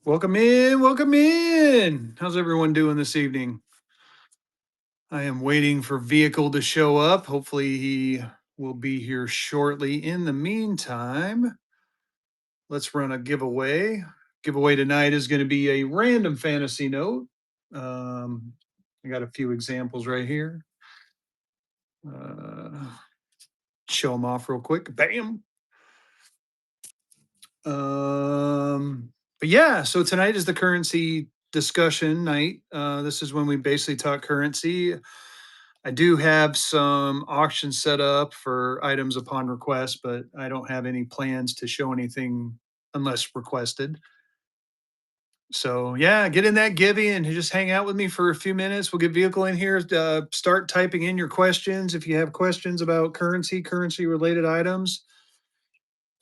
Welcome in, welcome in. How's everyone doing this evening? I am waiting for Vehicle to show up. Hopefully, he will be here shortly. In the meantime, let's run a giveaway. Giveaway tonight is going to be a random fantasy note. Um, I got a few examples right here. Uh, show them off real quick. Bam. But yeah, so tonight is the currency discussion night. This is when we basically talk currency. I do have some auctions set up for items upon request, but I don't have any plans to show anything unless requested. So yeah, get in that Givy and just hang out with me for a few minutes. We'll get Vehicle in here. Start typing in your questions if you have questions about currency related items.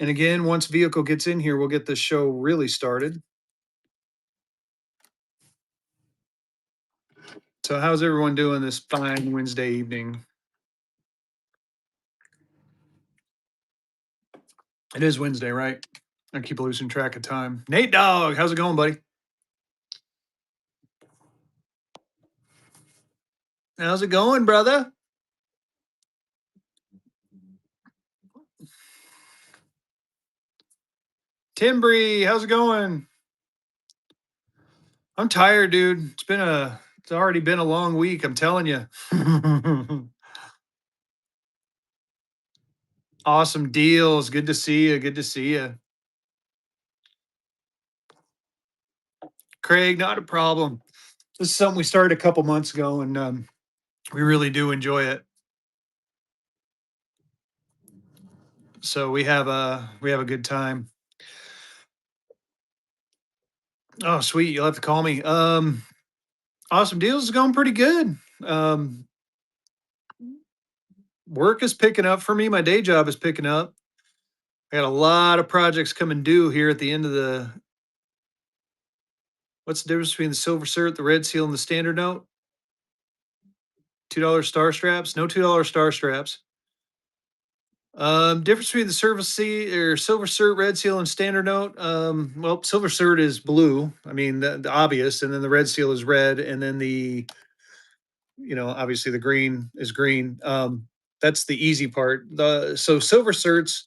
And again, once Vehicle gets in here, we'll get the show really started. So how's everyone doing this fine Wednesday evening? It is Wednesday, right? I keep losing track of time. Nate Dog, how's it going, buddy? How's it going, brother? Timbry, how's it going? I'm tired, dude. It's already been a long week, I'm telling you. Awesome deals. Good to see you. Good to see you. Craig, not a problem. This is something we started a couple months ago and we really do enjoy it. So we have a good time. Oh, sweet. You'll have to call me. Awesome deals is going pretty good. Work is picking up for me. My day job is picking up. I got a lot of projects coming due here at the end of the. What's the difference between the silver cert, the red seal, and the standard note? $2 star straps? No $2 star straps. Difference between the service C or silver cert, red seal, and standard note. Well, silver cert is blue. I mean, the obvious, and then the red seal is red, and then obviously the green is green. That's the easy part. So silver certs,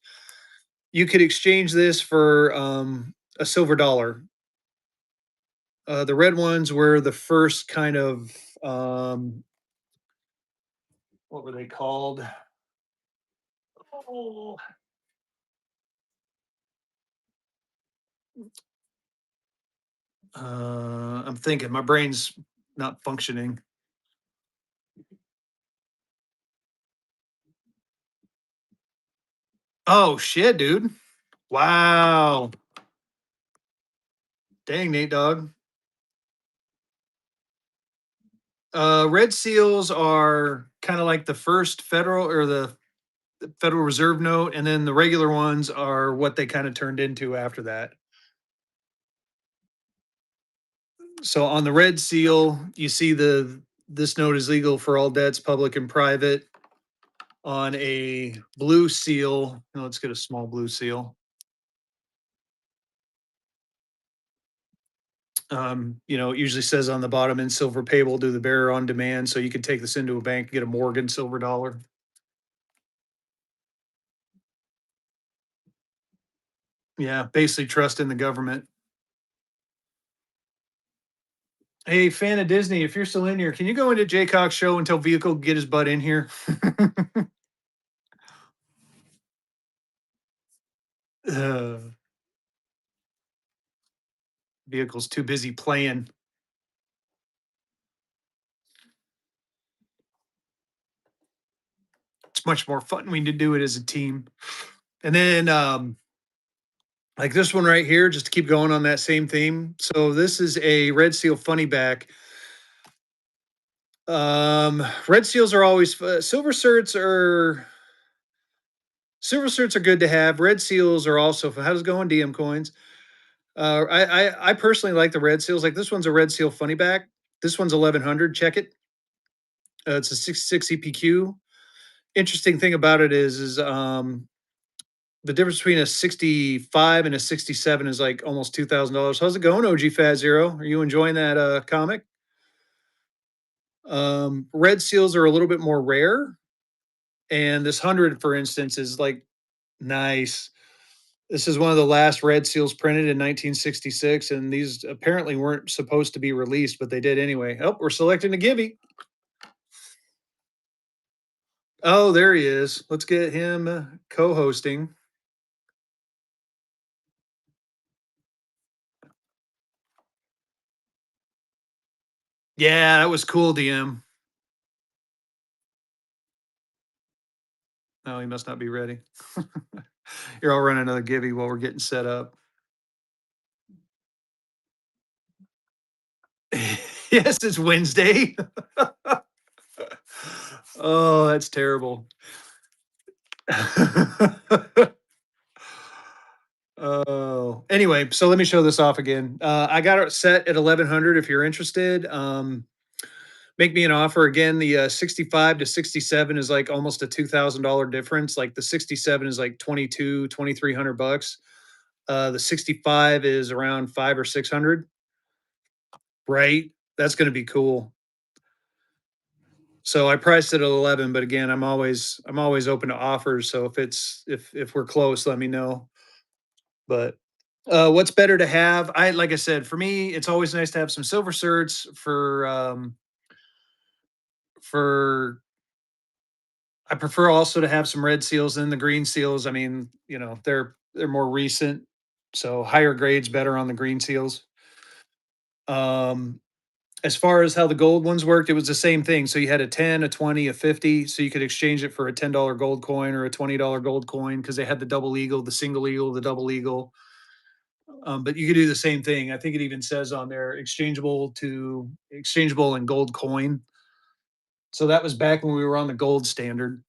you could exchange this for a silver dollar. The red ones were the first kind of what were they called? Oh, I'm thinking my brain's not functioning. Oh shit, dude! Wow, dang, Nate Dog. Red seals are kind of like the first federal or the Federal Reserve note, and then the regular ones are what they kind of turned into after that. So on the red seal, you see the this note is legal for all debts, public and private. On a blue seal, let's get a small blue seal. It usually says on the bottom in silver payable to the bearer on demand. So you can take this into a bank, get a Morgan silver dollar. Yeah, basically trust in the government. Hey, fan of Disney, if you're still in here, can you go into Jay Cox show and tell Vehicle get his butt in here? uh, Vehicle's too busy playing. It's much more fun when you do it as a team. And then like this one right here, just to keep going on that same theme. So this is a red seal funny back. Red seals are always silver certs are good to have. Red seals are also how's it going, DM coins. I personally like the red seals. Like this one's a red seal funny back. This one's 1100. Check it. It's a 66 EPQ. Interesting thing about it is the difference between a 65 and a 67 is like almost $2,000. How's it going, OG Fat Zero? Are you enjoying that comic? Red seals are a little bit more rare, and this 100, for instance, is like nice. This is one of the last red seals printed in 1966, and these apparently weren't supposed to be released, but they did anyway. Oh, we're selecting a Gibby. Oh, there he is. Let's get him co-hosting. Yeah, that was cool, DM. No, he must not be ready. Here, I'll run another Gibby while we're getting set up. Yes, it's Wednesday. Oh, that's terrible. Oh, anyway, so let me show this off again. I got it set at 1100 if you're interested. Make me an offer again. The 65 to 67 is like almost a $2,000 difference. Like the 67 is like 2300 bucks. The 65 is around 5 or 600, right? That's going to be cool. So I priced it at 11, but again, I'm always open to offers. So if we're close, let me know. But what's better to have? I like I said, for me, it's always nice to have some silver certs for I prefer also to have some red seals than the green seals. I mean, they're more recent, so higher grades better on the green seals. Um, as far as how the gold ones worked, it was the same thing. So you had a 10, a 20, a 50. So you could exchange it for a $10 gold coin or a $20 gold coin because they had the double eagle, the single eagle, the double eagle. But you could do the same thing. I think it even says on there exchangeable and gold coin. So that was back when we were on the gold standard.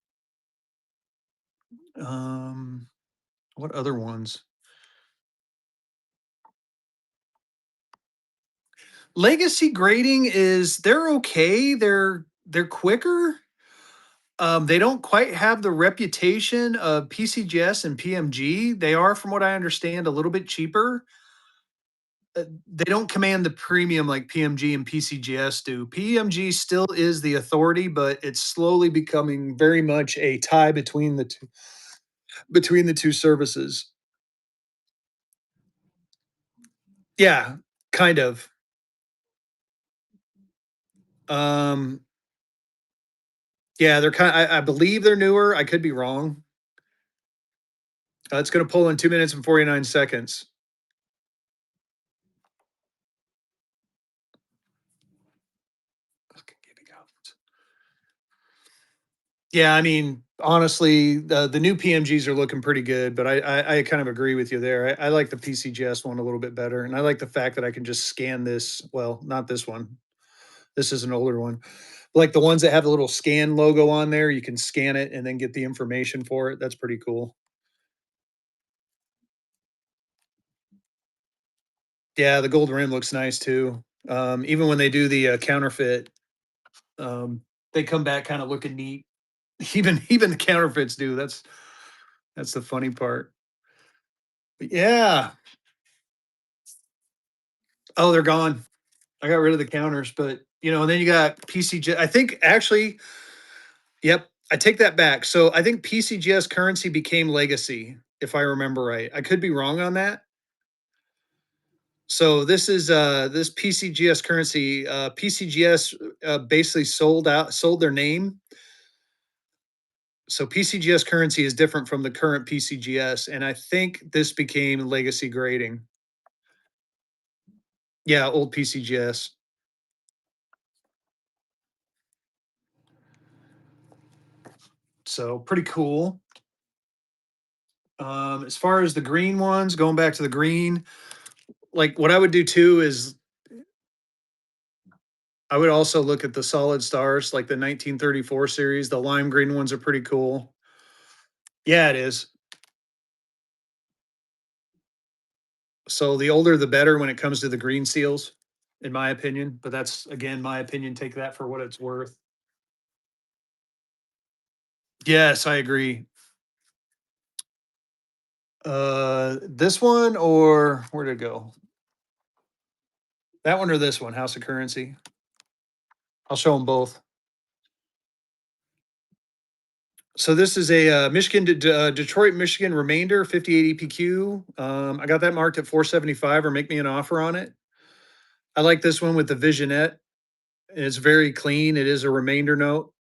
Um, what other ones? Legacy grading is they're okay. They're quicker. They don't quite have the reputation of PCGS and PMG. They are, from what I understand, a little bit cheaper. They don't command the premium like PMG and PCGS do. PMG still is the authority, but it's slowly becoming very much a tie between the two services. Yeah, kind of. Um, yeah, they're kind. I believe they're newer. I could be wrong. It's going to pull in 2 minutes and 49 seconds. Okay, here we go. Yeah, I mean, honestly, the new PMGs are looking pretty good, but I kind of agree with you there. I like the PCGS one a little bit better, and I like the fact that I can just scan this. Well, not this one. This is an older one. Like the ones that have the little scan logo on there, you can scan it and then get the information for it. That's pretty cool. Yeah, the gold rim looks nice too. Even when they do the counterfeit, um, they come back kind of looking neat. Even the counterfeits do. That's the funny part. But yeah. Oh, they're gone. I got rid of the counters, but and then you got PCG. I think actually, yep, I take that back. So I think PCGS currency became legacy, if I remember right. I could be wrong on that. So this PCGS currency, PCGS basically sold their name. So PCGS currency is different from the current PCGS, and I think this became legacy grading. Yeah, old PCGS. So pretty cool. As far as the green ones, going back to the green, like what I would do too is I would also look at the solid stars, like the 1934 series. The lime green ones are pretty cool. Yeah, it is. So the older the better when it comes to the green seals, in my opinion. But that's again my opinion. Take that for what it's worth. Yes, I agree. This one or where'd it go? That one or this one? House of Currency. I'll show them both. So this is a Detroit, Michigan remainder 58 EPQ. I got that marked at 475 or make me an offer on it. I like this one with the Visionette. It's very clean. It is a remainder note.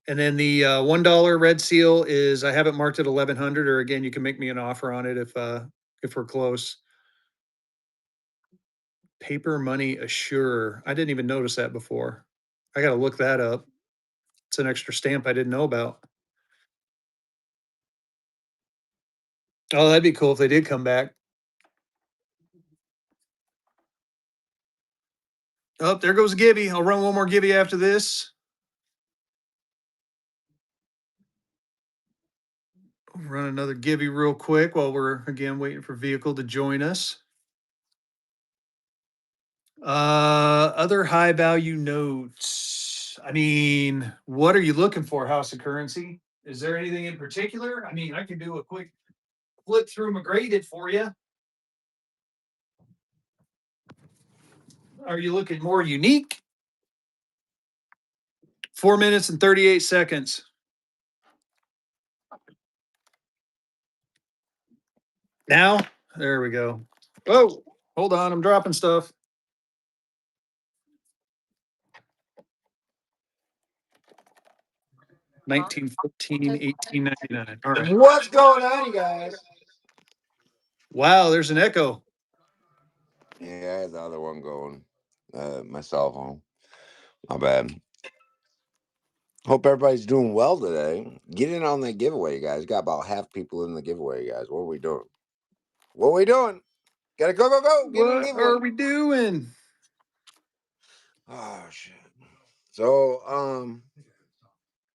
And then the $1 red seal is I have it marked at 1100 or again you can make me an offer on it if we're close. Paper money assure. I didn't even notice that before. I got to look that up. It's an extra stamp I didn't know about. Oh, that'd be cool if they did come back. Oh, there goes Gibby. I'll run one more Gibby after this. Run another Gibby real quick while we're again waiting for vehicle to join us. Other high value notes. I mean, what are you looking for, House of Currency? Is there anything in particular? I mean, I can do a quick flip through my graded for you. Are you looking more unique? 4 minutes and 38 seconds. Now, there we go. Oh, hold on. I'm dropping stuff. 1914, 1899. All right. What's going on, you guys? Wow, there's an echo. Yeah, I had the other one going. My cell phone. My bad. Hope everybody's doing well today. Get in on that giveaway, guys. Got about half people in the giveaway, guys. What are we doing? What are we doing? Gotta go, go, go. Get in the What giveaway. are we doing? Oh shit. So,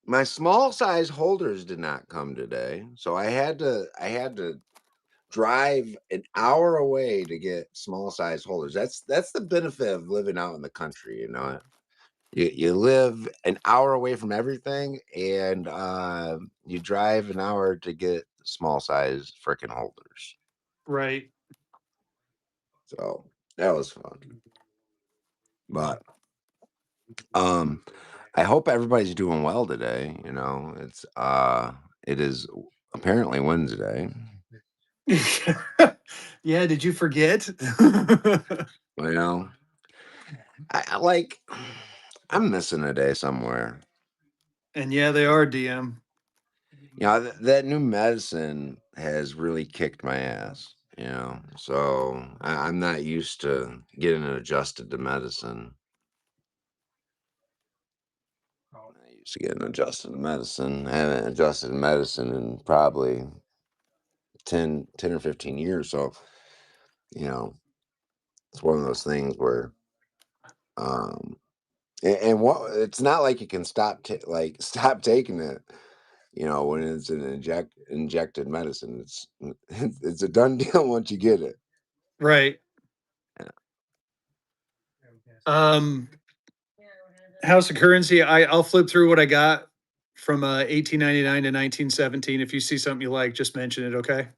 my small size holders did not come today. So I had to drive an hour away to get small size holders. That's the benefit of living out in the country, you know. You live an hour away from everything, and you drive an hour to get small size freaking holders. Right. So that was fun. But um, I hope everybody's doing well today. You know, it is apparently Wednesday. Yeah, did you forget? You know, I like I'm missing a day somewhere. And yeah, they are DM. You know, that new medicine has really kicked my ass, you know. So I'm not used to getting adjusted to medicine. I'm not used to getting adjusted to medicine. I haven't adjusted to medicine in probably 10 or 15 years. So, you know, it's one of those things where, um, and what it's not like you can stop taking it. You know, when it's an injected medicine, it's a done deal once you get it. Right. Yeah. Um, House of Currency, I'll flip through what I got from 1899 to 1917. If you see something you like, just mention it, okay?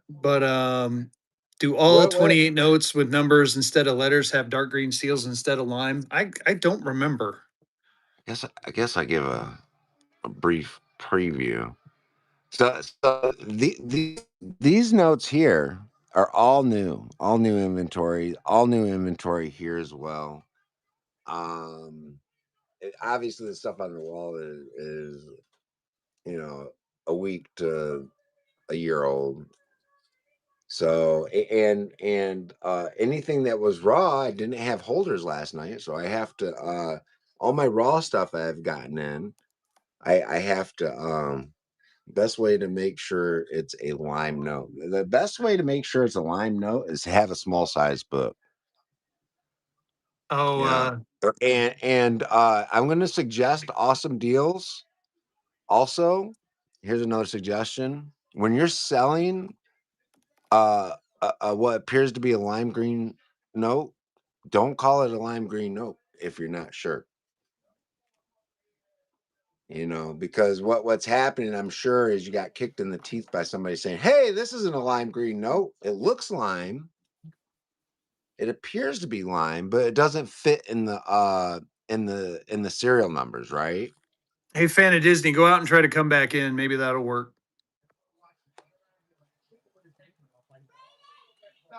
But do all What 28 notes with numbers instead of letters have dark green seals instead of lime? I don't remember. I guess I give a brief preview. So these notes here are all new inventory, all new inventory here as well. Obviously the stuff on the wall is you know a week to a year old. So anything that was raw, I didn't have holders last night, so I have to all my raw stuff I've gotten in. I have to best way to make sure it's a lime note. The best way to make sure it's a lime note is to have a small size book. Oh, Yeah. And I'm gonna suggest awesome deals. Also, here's another suggestion. When you're selling what appears to be a lime green note, don't call it a lime green note if you're not sure. because what's happening, I'm sure, is you got kicked in the teeth by somebody saying, "Hey, this isn't a lime green." No, it looks lime. It appears to be lime, but it doesn't fit in the serial numbers, right? Hey, fan of Disney, go out and try to come back in. Maybe that'll work.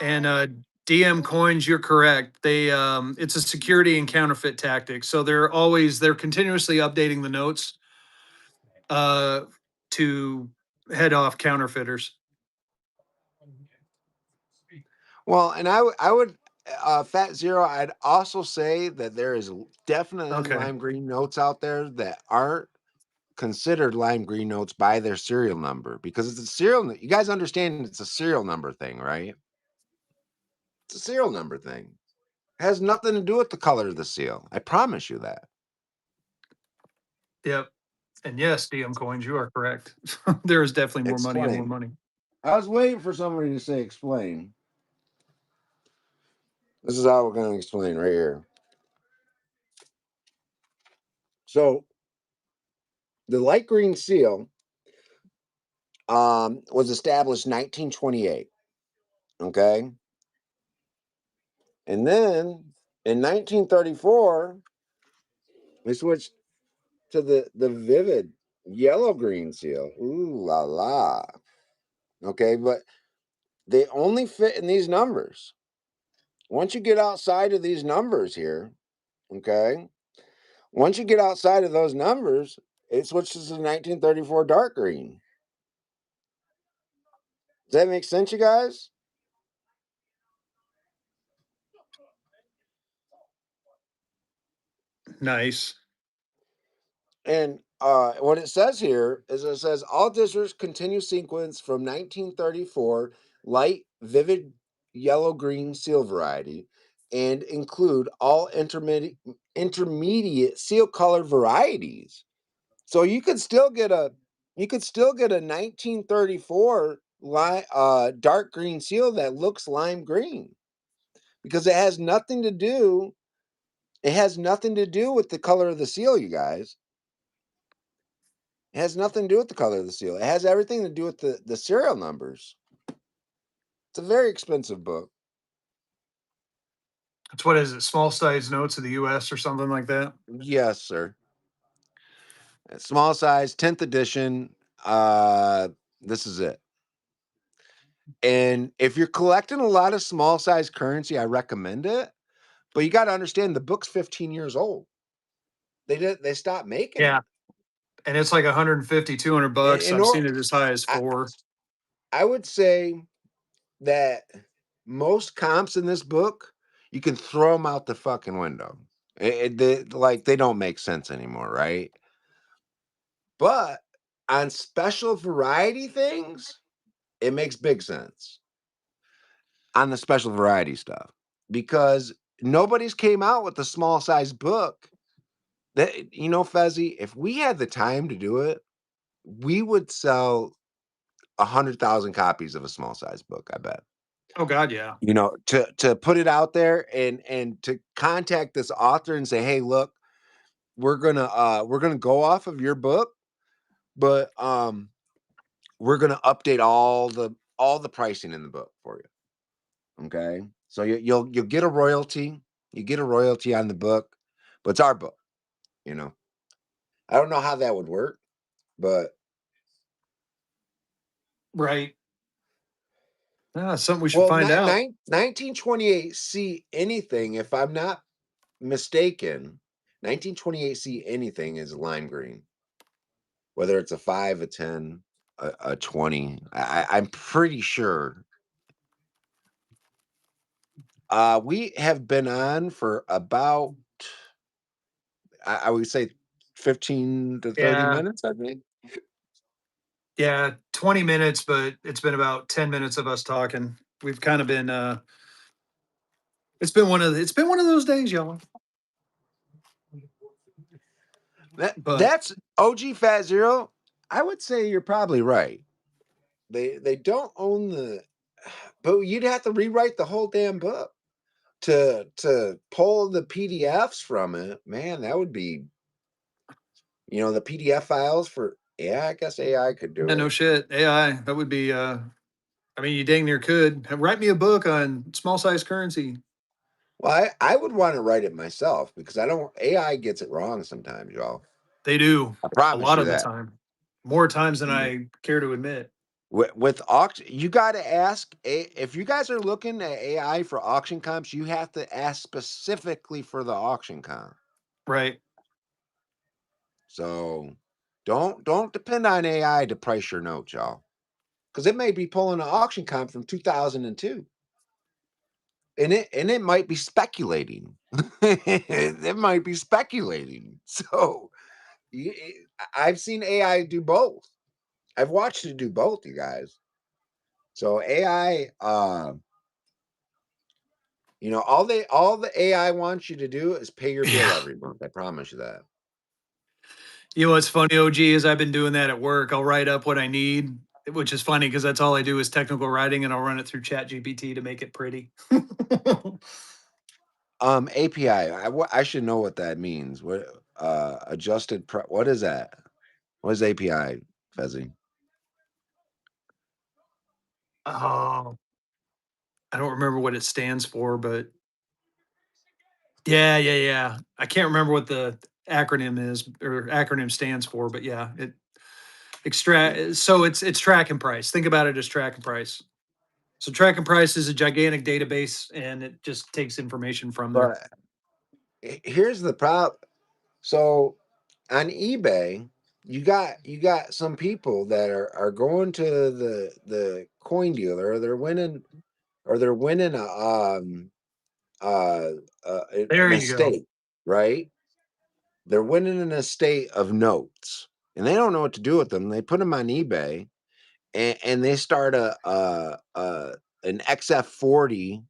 And DM coins, you're correct. It's a security and counterfeit tactic. So they're continuously updating the notes uh, to head off counterfeiters. Well, and I would Fat Zero. I'd also say that there is definitely Okay. lime green notes out there that aren't considered lime green notes by their serial number because it's a serial. You guys understand it's a serial number thing, right? It's a serial number thing. It has nothing to do with the color of the seal. I promise you that. Yep. And yes, DM coins, you are correct. There is definitely more money and more Explain. money. I was waiting for somebody to say explain. This is how we're going to explain right here. So the light green seal was established 1928. Okay, and then in 1934 we switched to the vivid yellow green seal. Ooh la la. Okay, but they only fit in these numbers. Once you get outside of these numbers here, okay, once you get outside of those numbers, it switches to 1934 dark green. Does that make sense, you guys? Nice. And what it says here is it says all districts continue sequence from 1934 light vivid yellow green seal variety and include all intermediate seal color varieties. So you could still get a 1934 dark green seal that looks lime green because it has nothing to do with the color of the seal, you guys. It has nothing to do with the color of the seal. It has everything to do with the serial numbers. It's a very expensive book. That's what is it? Small size notes of the U.S. or something like that. Yes, sir. Small size, 10th edition. This is it. And if you're collecting a lot of small size currency, I recommend it. But you got to understand the book's 15 years old. They stopped making Yeah. it. And it's like 150, 200 In, bucks. in I've or, seen it as high as I, four. I would say that most comps in this book, you can throw them out the fucking window. They don't make sense anymore, right? But on special variety things, it makes big sense on the special variety stuff because nobody's came out with a small size book. That Fezzy, if we had the time to do it, we would sell 100,000 copies of a small size book. I bet. Oh God, yeah. To put it out there and to contact this author and say, hey, look, we're gonna go off of your book, but we're gonna update all the pricing in the book for you. Okay, so you'll get a royalty. You get a royalty on the book, but it's our book. You know, I don't know how that would work, but Right. Ah, something we should well, find out. 1928 see anything, if I'm not mistaken, 1928 see anything is lime green, whether it's a 5, a 10, a 20. I'm pretty sure. We have been on for about, I would say 15 to 30 Yeah. minutes, I think. Yeah. 20 minutes, but it's been about 10 minutes of us talking. We've kind of been it's been one of those days, y'all. But That's OG Fat Zero. I would say you're probably right. They don't own but you'd have to rewrite the whole damn book to pull the PDFs from it. Man, that would be The PDF files for, yeah, I guess AI could do Yeah, no it. shit. AI, that would be, I mean, you dang near could. Write me a book on small size currency. Well, I would want to write it myself because I don't, AI gets it wrong sometimes, y'all. They do I a promise lot you of the that. time, more times than I care to admit. With auction, you got to ask if you guys are looking at AI for auction comps, you have to ask specifically for the auction comp. Right. So don't depend on AI to price your notes, y'all, because it may be pulling an auction comp from 2002, and it might be speculating. It might be speculating. So I've seen AI do both. I've watched it do both, you guys. So AI, all the AI wants you to do is pay your bill Yeah. every month. I promise you that. You know what's funny, OG, is I've been doing that at work. I'll write up what I need, which is funny because that's all I do is technical writing, and I'll run it through Chat GPT to make it pretty. API. I should know what that means. What what is that? What is API, Fezzy? Oh, I don't remember what it stands for, but yeah, yeah, yeah. I can't remember what the acronym is or acronym stands for, but yeah, it extract. So it's track and price. Think about it as track and price. So track and price is a gigantic database, and it just takes information from there. But here's the problem. So on eBay, you got some people that are going to the coin dealer, or they're winning uh, There an you go. estate, right? They're winning an estate of notes, and they don't know what to do with them. They put them on eBay, and they start an XF40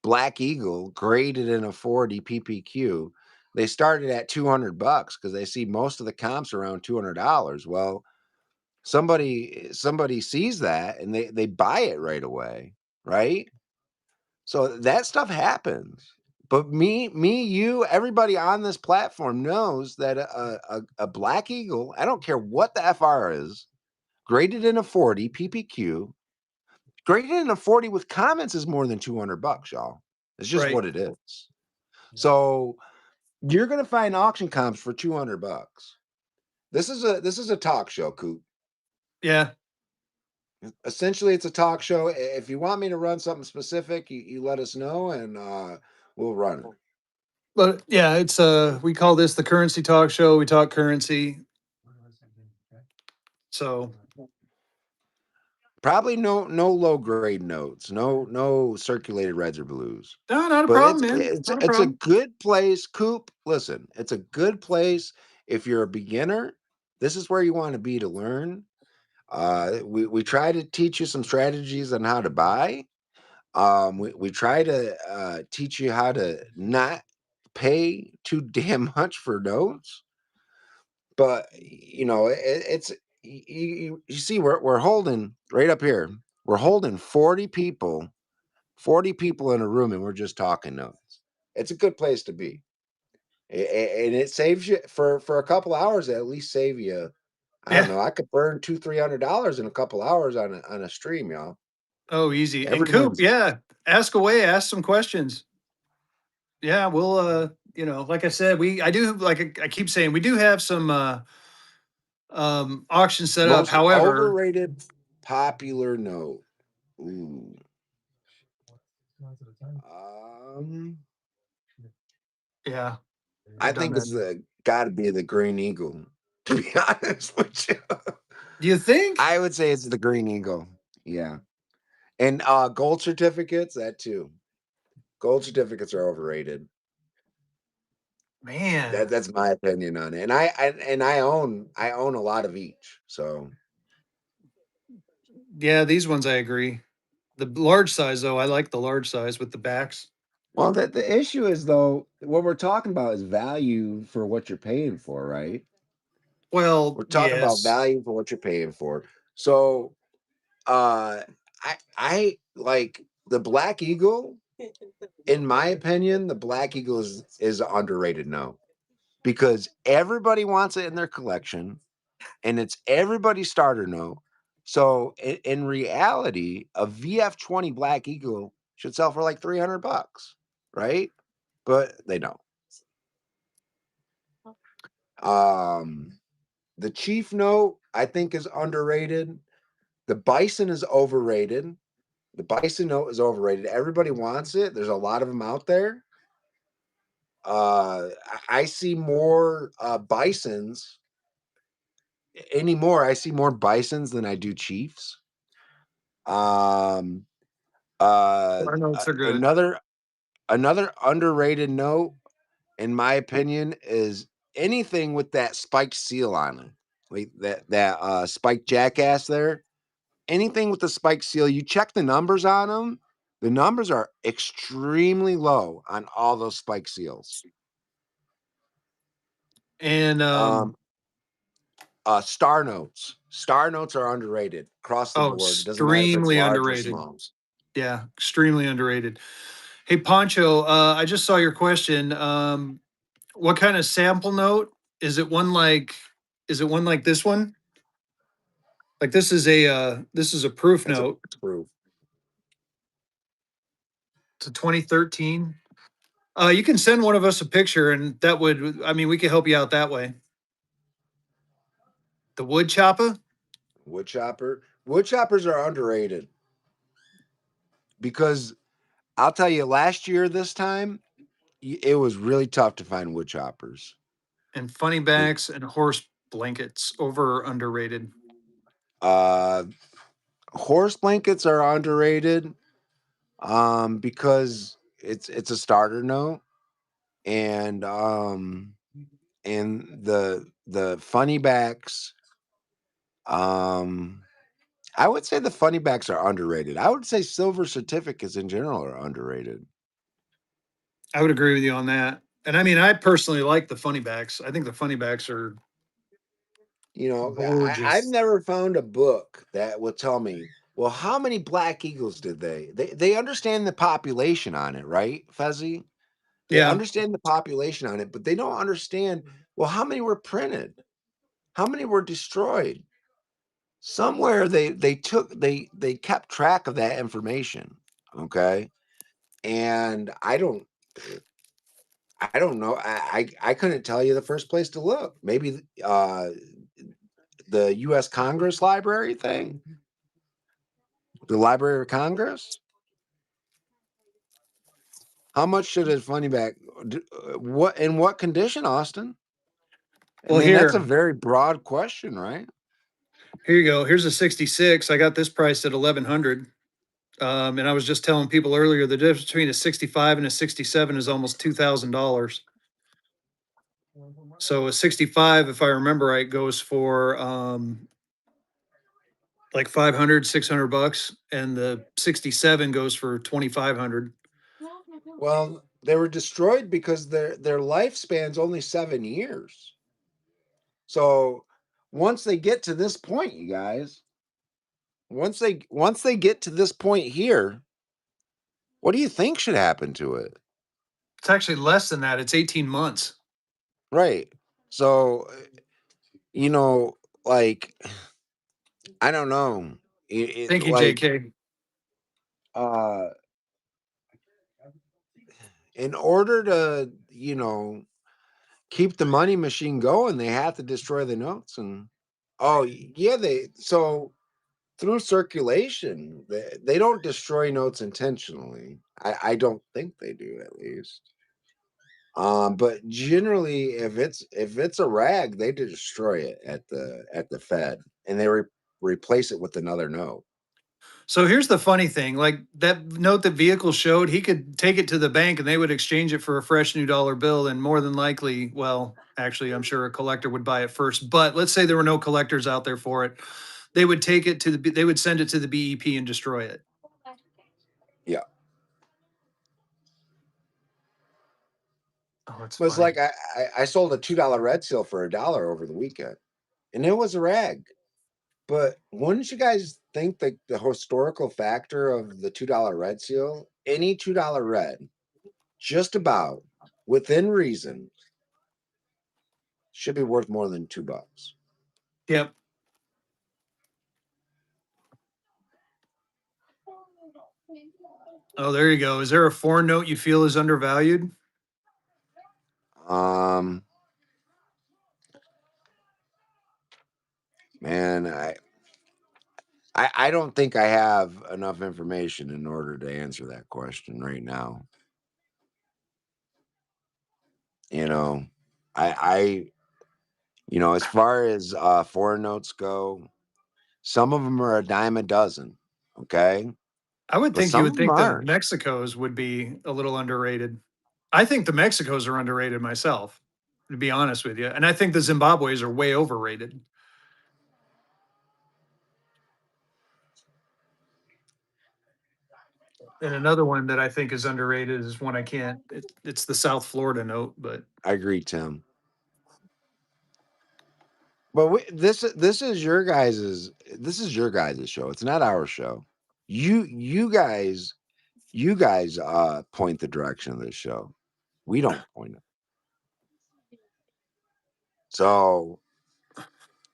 Black Eagle graded in a 40 PPQ. They started at $200 because they see most of the comps around $200. Well, somebody sees that and they buy it right away, right? So that stuff happens. But you, everybody on this platform knows that a Black Eagle, I don't care what the FR is, graded in a 40 PPQ, graded in a 40 with comments is more than $200, y'all. It's just Right. what it is. So you're gonna find auction comps for $200. This is a talk show, Coop. Yeah. Essentially, it's a talk show. If you want me to run something specific, you let us know, and we'll run it. But yeah, it's we call this the currency talk show. We talk currency. So Probably no low grade notes, no circulated reds or blues. no, not a But problem, it's man. it's Not a it's a problem. good place, Coop. Listen, it's a good place if you're a beginner. This is where you want to be to learn. We try to teach you some strategies on how to buy. We try to teach you how to not pay too damn much for notes. But it's you see we're holding right up here. We're holding 40 people in a room, and we're just talking notes. It's a good place to be. And it saves you for a couple hours, at least save you. I don't Yeah. know. I could burn $200-300 in a couple hours on a stream, y'all. Oh, easy. And Coop, Everyone's yeah, ask away, ask some questions. Yeah, we'll like I said, I do like I keep saying we do have some auctions set up. most However, overrated popular note. Ooh. Um, yeah, I I've done think that. it's the got to be the Green Eagle. To be honest with you, Do you think? I would say it's the Green Eagle. Yeah, and gold certificates, that too. Gold certificates are overrated. Man, That's my opinion on it. And I own a lot of each. So yeah, these ones I agree. The large size though, I like the large size with the backs. well, the issue is though, what we're talking about is value for what you're paying for, right? Well, We're talking about yes. value for what you're paying for. So uh I like the Black Eagle. In my opinion, the Black Eagle is underrated. No, because everybody wants it in their collection and it's everybody's starter note. So in reality, a VF20 Black Eagle should sell for like $300, right? But they don't. Um, the Chief note I think is underrated. The Bison is overrated. The Bison note is overrated. Everybody wants it. There's a lot of them out there. I see more Bisons anymore. I see more Bisons than I do Chiefs. Um, Our notes are good. another underrated note, in my opinion, is anything with that spiked seal on it, like that spiked jackass there. Anything with the spiked seal, you check the numbers on them. The numbers are extremely low on all those spike seals. And Um, Star notes. Star notes are underrated across the oh, board. It doesn't matter if it's extremely large or underrated. small. Yeah, extremely underrated. Hey Poncho, I just saw your question. What kind of sample note? Is it one like is it one like this one? Like this is a proof That's a note. proof. It's a 2013. You can send one of us a picture and that would I mean we could help you out that way. The wood chopper? Wood chopper. Wood choppers are underrated because I'll tell you, last year this time it was really tough to find wood choppers. And funny It, backs and horse blankets over or underrated. uh, horse blankets are underrated because it's a starter note and the funny backs um I would say the funny backs are underrated. I would say silver certificates in general are underrated. I would agree with you on that. And I mean, I personally like the funny backs. I think the funny backs are You know, I've gorgeous. never found a book that will tell me, well, how many black eagles did they understand the population on it, right, Fezzy? They Yeah. understand the population on it, but they don't understand, well, how many were printed? How many were destroyed? Somewhere they kept track of that information. Okay. And I don't know. I couldn't tell you the first place to look. Maybe the US Congress library thing, the Library of Congress. How much should a funny back what in what condition, Austin? I Well, mean, that's a here, very broad question, right? here you go. Here's a 66. I got this priced at 1100. And I was just telling people earlier the difference between a 65 and a 67 is almost $2,000. So a 65, if I remember right, goes for like 500, 600 bucks, and the 67 goes for 2,500. Well, they were destroyed because their lifespan's only 7 years. So once they get to this point, you guys, once they get to this point here, what do you think should happen to it? It's actually less than that. It's 18 months. Right. So, you know, like I don't know. Thank you, Like JK. uh in order to, keep the money machine going, they have to destroy the notes and oh, yeah, they so through circulation, they don't destroy notes intentionally. I don't think they do, at least. But generally, if it's a rag, they destroy it at the Fed, and they replace it with another note. So here's the funny thing, like that note that vehicle showed, he could take it to the bank and they would exchange it for a fresh new dollar bill. And more than likely, well, actually, I'm sure a collector would buy it first. But let's say there were no collectors out there for it. They would take it to they would send it to the BEP and destroy it. Yeah, Oh, it's but it's funny. like I sold a $2 red seal for $1 over the weekend, and it was a rag. But wouldn't you guys think that the historical factor of the $2 red seal, any $2 red, just about within reason, should be worth more than $2. Yep. Oh, there you go. Is there a foreign note you feel is undervalued? Um, man, I don't think I have enough information in order to answer that question right now. You know, I as far as foreign notes go, some of them are a dime a dozen. Okay, I would but think you some would of them think the aren't. Mexicos would be a little underrated. I think the Mexicos are underrated myself, to be honest with you. And I think the Zimbabwe's are way overrated. And another one that I think is underrated is one I can't. It's the South Florida note, but I agree, Tim. But this is your guys' show. It's not our show. You guys point the direction of this show. We don't point it. So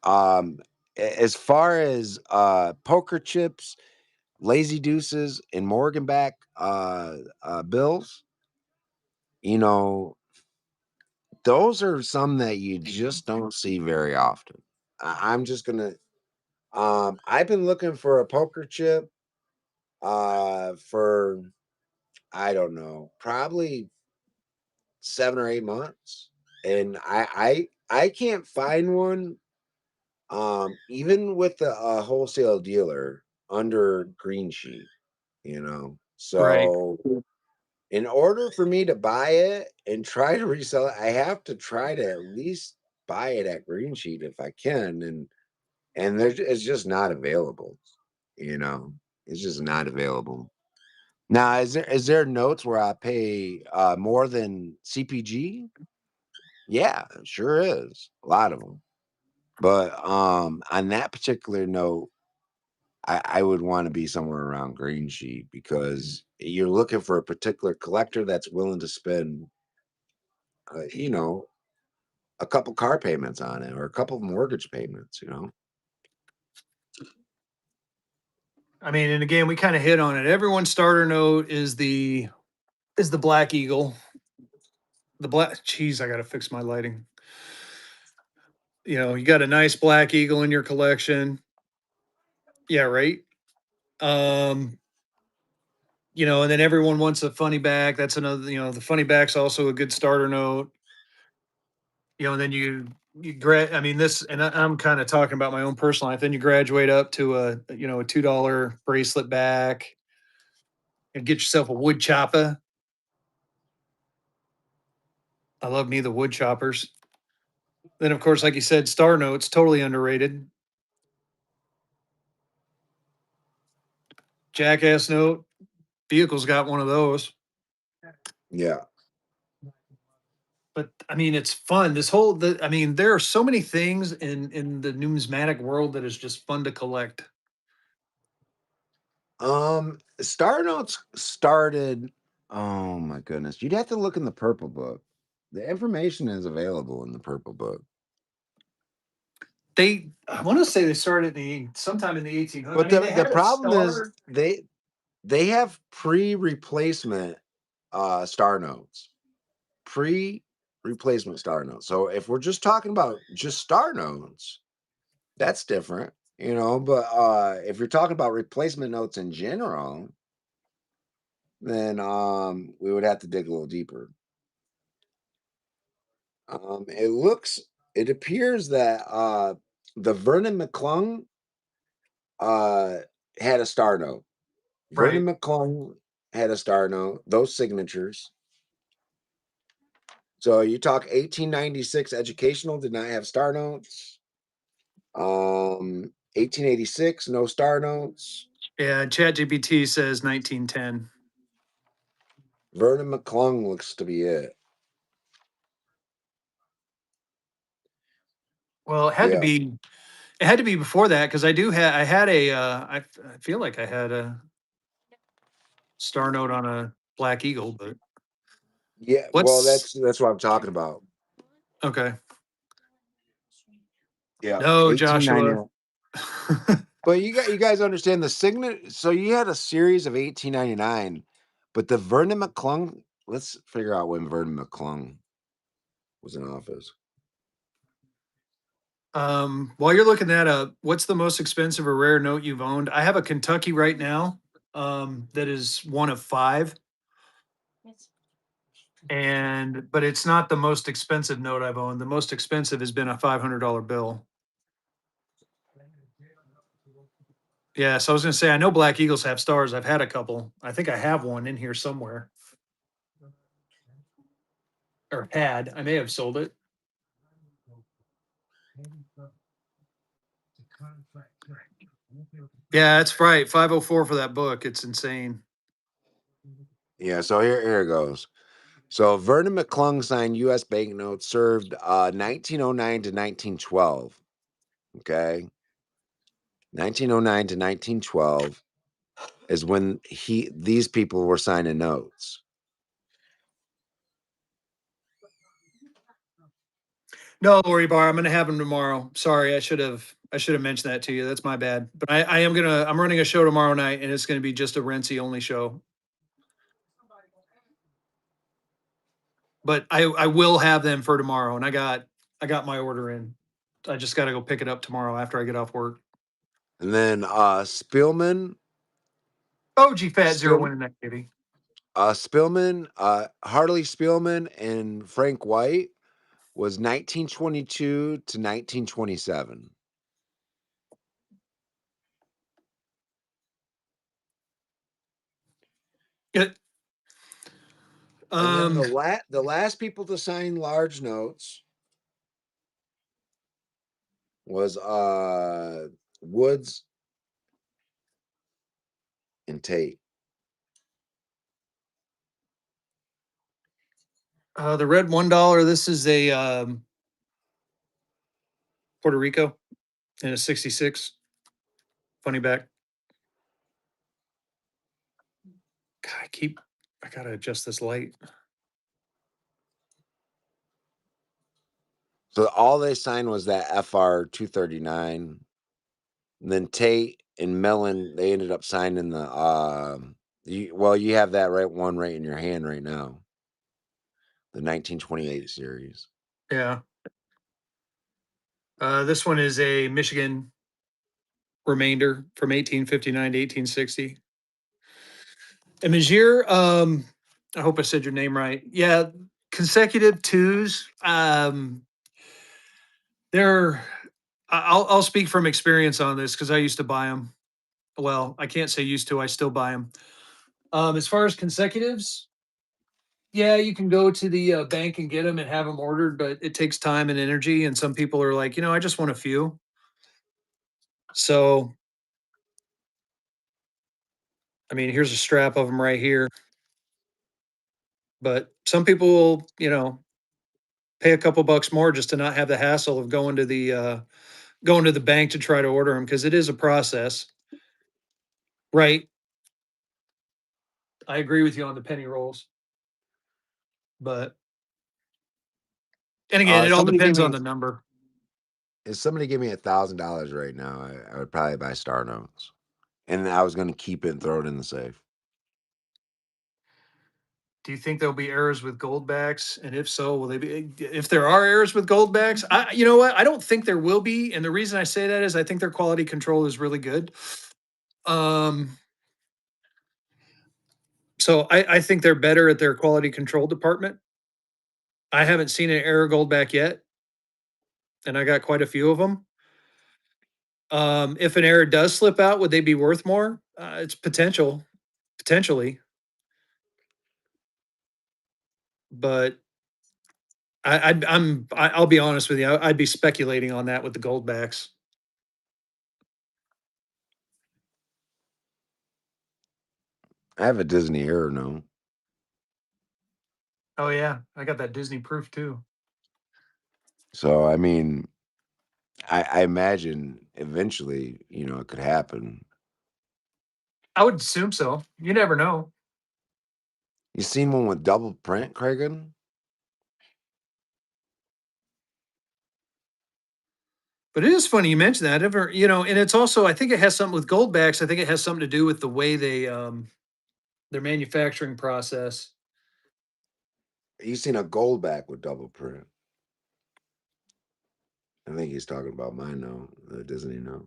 as far as poker chips, lazy deuces, and Morganback bills, you know, those are some that you just don't see very often. I'm just gonna I've been looking for a poker chip for I don't know, probably 7 or 8 months. And I can't find one even with a wholesale dealer under green sheet. right. So in order for me to buy it and try to resell it, I have to try to at least buy it at green sheet if I can. And it's just not available, you know. It's just not available. Now, is there notes where I pay more than CPG? Yeah, it sure is. A lot of them. But on that particular note, I would want to be somewhere around green sheet because you're looking for a particular collector that's willing to spend, uh, you know, a couple car payments on it or a couple mortgage payments. I mean, and again, we kind of hit on it. Everyone's starter note is the Black Eagle. The black cheese. I got to fix my lighting. You got a nice Black Eagle in your collection. Yeah, right. Um, and then everyone wants a funny back. That's another. The funny back's also a good starter note. And then I mean, this, and I'm kind of talking about my own personal life. Then you graduate up to a $2 bracelet back and get yourself a wood chopper. I love me the wood choppers. Then, of course, like you said, star notes totally underrated. Jackass note vehicle's got one of those. Yeah. But I mean, it's fun. I mean, there are so many things in the numismatic world that is just fun to collect. Star Notes started. Oh my goodness, you'd have to look in the Purple Book. The information is available in the Purple Book. I want to say they started sometime in the 1800s. I But mean, the they the had a problem is star. they have pre-replacement Star Notes. Pre-replacement Star Notes. So if we're just talking about just Star Notes, that's different. But if you're talking about replacement notes in general, then we would have to dig a little deeper. It appears that the Vernon McClung uh had a star note. Vernon Right. McClung had a star note, those signatures. So you talk 1896 educational did not have star notes. 1886, no star notes. Yeah, ChatGPT says 1910. Vernon McClung looks to be it. Well, it had to Yeah. be. It had to be before that because I had I feel like I had a star note on a Black Eagle, but Yeah, well, what's that's what I'm talking about. okay? Yeah, No, Joshua. 1899. But you guys understand the signet. So you had a series of 1899, but the Vernon McClung. Let's figure out when Vernon McClung was in office. While you're looking that up, what's the most expensive or rare note you've owned? I have a Kentucky right now, that is one of five, and but it's not the most expensive note I've owned. The most expensive has been a $500 bill. Yeah, so I was gonna say I know Black Eagles have stars. I've had a couple. I think I have one in here somewhere, or had. I may have sold it. Yeah, that's right. 504 for that book. It's insane. Yeah, so here it goes. So Vernon McClung signed U.S. banknotes served 1909 to 1912. Okay, 1909 to 1912 is when these people were signing notes. No, Lori Bar, I'm gonna have him tomorrow. Sorry, I should have mentioned that to you. That's my bad. But I'm running a show tomorrow night and it's gonna be just a Rentsy only show. But I will have them for tomorrow and I got my order in. I just gotta go pick it up tomorrow after I get off work. And then Spielman, OG Fat Zero Spiel, winning that baby. Spielman, Harley Spielman, and Frank White was 1922 to 1927. It, And then um the last people to sign large notes was Woods and Tate. the red $1, this is a Puerto Rico and a 66 funny back. God, I gotta adjust this light. So all they signed was that FR 239. And then Tate and Mellon, they ended up signing the you have that one right in your hand right now. The 1928 series. Yeah. This one is a Michigan remainder from 1859 to 1860. And Mizir, I hope I said your name right. Yeah, consecutive twos. They're. I'll speak from experience on this because I used to buy them. Well, I can't say used to. I still buy them. As far as consecutives, yeah, you can go to the bank and get them and have them ordered, but it takes time and energy. And some people are like, I just want a few. So, I mean, here's a strap of them right here. But some people will, pay a couple bucks more just to not have the hassle of going to the bank to try to order them because it is a process. Right. I agree with you on the penny rolls, but and again, it all Somebody give depends on me the number. if somebody give me $1,000 right now, I would probably buy Star Notes. And I was gonna keep it and throw it in the safe. Do you think there'll be errors with goldbacks? And if so, will they be? If there are errors with goldbacks, you know what? I don't think there will be. And the reason I say that is I think their quality control is really good. Um, so I think they're better at their quality control department. I haven't seen an error goldback yet, and I got quite a few of them. If an error does slip out, would they be worth more? It's potentially, but I'll be honest with you. I'd be speculating on that with the goldbacks. I have a Disney Air note. Oh yeah, I got that Disney proof too. So I mean, I imagine eventually, it could happen. I would assume so. You never know. You seen one with double print, Kragan? But it is funny you mentioned that. Ever, and it's also I think it has something with Goldbacks. I think it has something to do with the way they their manufacturing process. You seen a gold back with double print? I think he's talking about mine now, the Disney now.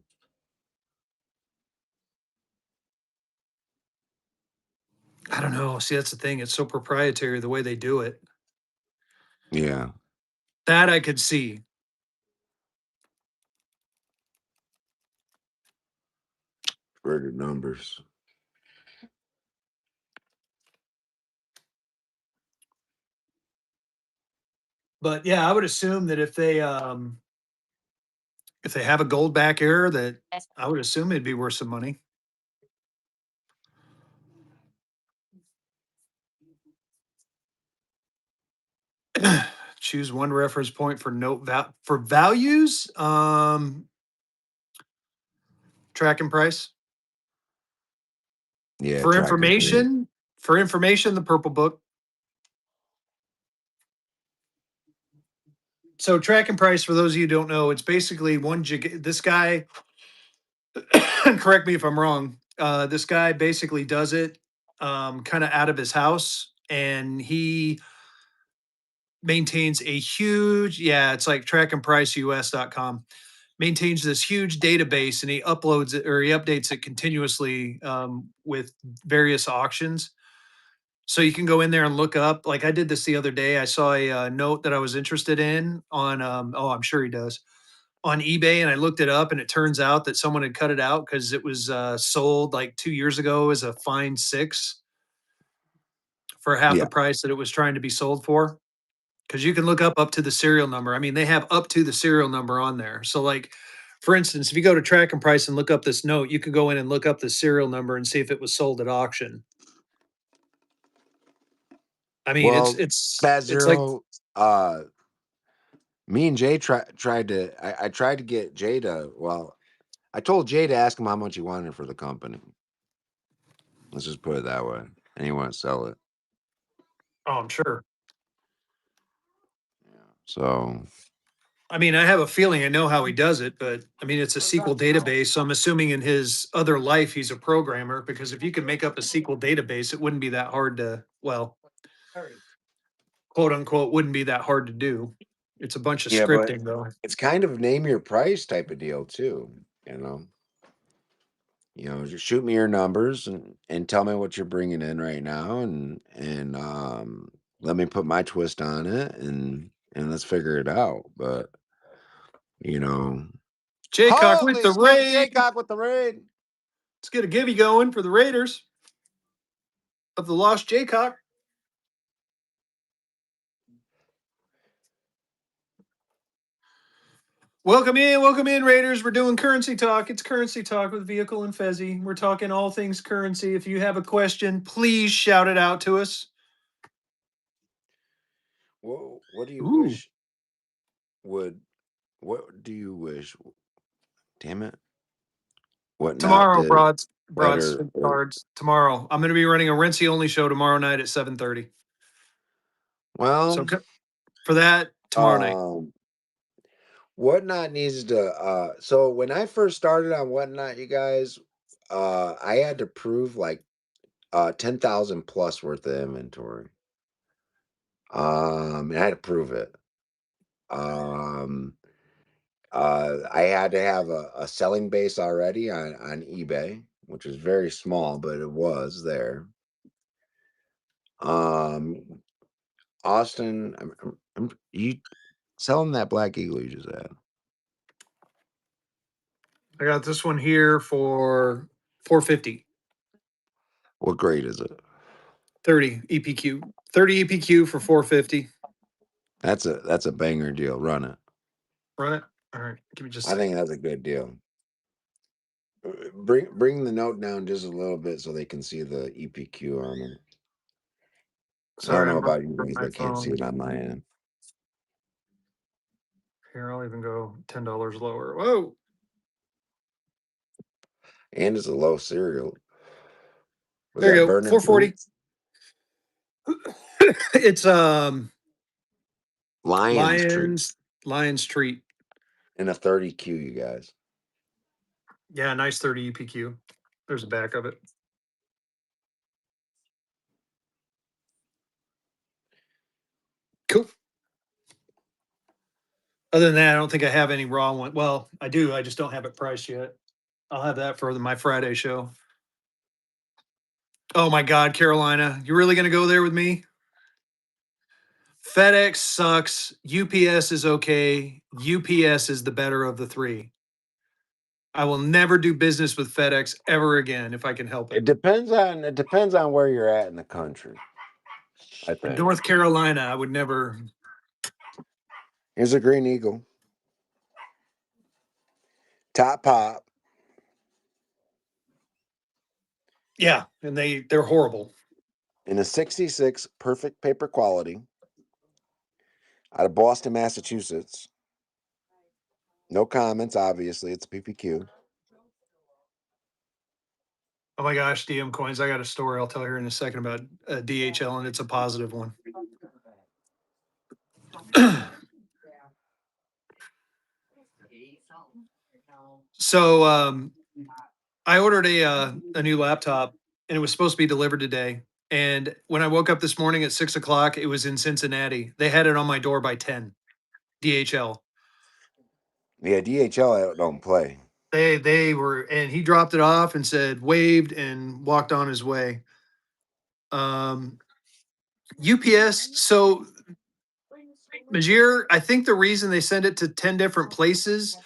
I don't know. See, that's the thing. It's so proprietary the way they do it. Yeah, That I could see. for the numbers. But yeah, I would assume that if they have a Goldback error, that I would assume it'd be worth some money. Choose one reference point for for values. Track and price. Yeah, For track and trace. information, for information, the purple book. So track and price, for those of you who don't know, it's basically one gig. This guy, correct me if I'm wrong. This guy basically does it kind of out of his house, and he maintains a huge, yeah, it's like trackandpriceus.com, maintains this huge database, and he uploads it or he updates it continuously with various auctions. So you can go in there and look up. Like I did this the other day. I saw a note that I was interested in on. Oh, I'm sure he does on eBay, and I looked it up, and it turns out that someone had cut it out because it was sold like 2 years ago as a fine six for half the Yeah. price that it was trying to be sold for. Because you can look up to the serial number. I mean, they have up to the serial number on there. So, like, for instance, if you go to Track and Price and look up this note, you could go in and look up the serial number and see if it was sold at auction. I mean, it's Well, it's Fat it's like, Zero, me and Jay tried to. I tried to get Jay to. Well, I told Jay to ask him how much he wanted for the company. Let's just put it that way, and he wouldn't sell it. oh, I'm sure. Yeah. So I mean, I have a feeling I know how he does it, but I mean, it's a SQL database. So I'm assuming in his other life, he's a programmer because if you can make up a SQL database, it wouldn't be that hard to, well, quote unquote, wouldn't be that hard to do. It's a bunch of yeah, but scripting though. it's kind of name your price type of deal too. You know, just shoot me your numbers and tell me what you're bringing in right now, and let me put my twist on it, and let's figure it out. But you know, Jaycock with holy the smoke, raid. Jaycock with the raid. Let's get a gibby going for the Raiders of the lost Jaycock. Welcome in, Raiders. We're doing currency talk. It's currency talk with Vehicle and Fezzy. We're talking all things currency. If you have a question, please shout it out to us. What do you Ooh, wish would? What do you wish? Damn it! What not tomorrow, did broads better? cards. Tomorrow, I'm going to be running a Rentsy only show tomorrow night at 7:30. So Well, for that tomorrow night. um, Whatnot needs to. So when I first started on Whatnot, you guys, I had to prove like 10,000 plus worth of inventory. And I had to prove it. Um, I had to have a selling base already on eBay, which was very small, but it was there. Um, Austin, you sell them that Black Eagle you just had. I got this one here for 450. What grade is it? 30 EPQ. 30 EPQ for 450. That's a banger deal. Run it. Run it. All right. Give me just a I think second. that's a good deal. Bring the note down just a little bit so they can see the EPQ on it. I don't Sorry, know I'm about you on guys, my but I can't see phone. it on my end. Here, I'll even go $10 lower. Whoa. And it's a low cereal. Was There that you go. Burning 440. Fruits? It's Lion's Tree. Lions Treat. in a 30Q, you guys. Yeah, nice 30 UPQ. There's a back of it. Cool. Other than that, I don't think I have any raw one. Well, I do. I just don't have it priced yet. I'll have that for my Friday show. Oh my God, Carolina, you really going to go there with me? FedEx sucks. UPS is okay. UPS is the better of the three. I will never do business with FedEx ever again if I can help it. It depends on where you're at in the country, I In think. North Carolina, I would never. Here's a Green Eagle. Top pop. Yeah, and they're horrible. In a 66 perfect paper quality out of Boston, Massachusetts. No comments, obviously. It's a PPQ. Oh my gosh, DM coins! I got a story I'll tell here in a second about DHL, and it's a positive one. So I ordered a new laptop, and it was supposed to be delivered today. And when I woke up this morning at 6 o'clock, it was in Cincinnati. They had it on my door by 10. DHL. Yeah, DHL don't play. They were, and he dropped it off and said waved and walked on his way. Um, UPS. So Majir, I think the reason they send it to 10 different places,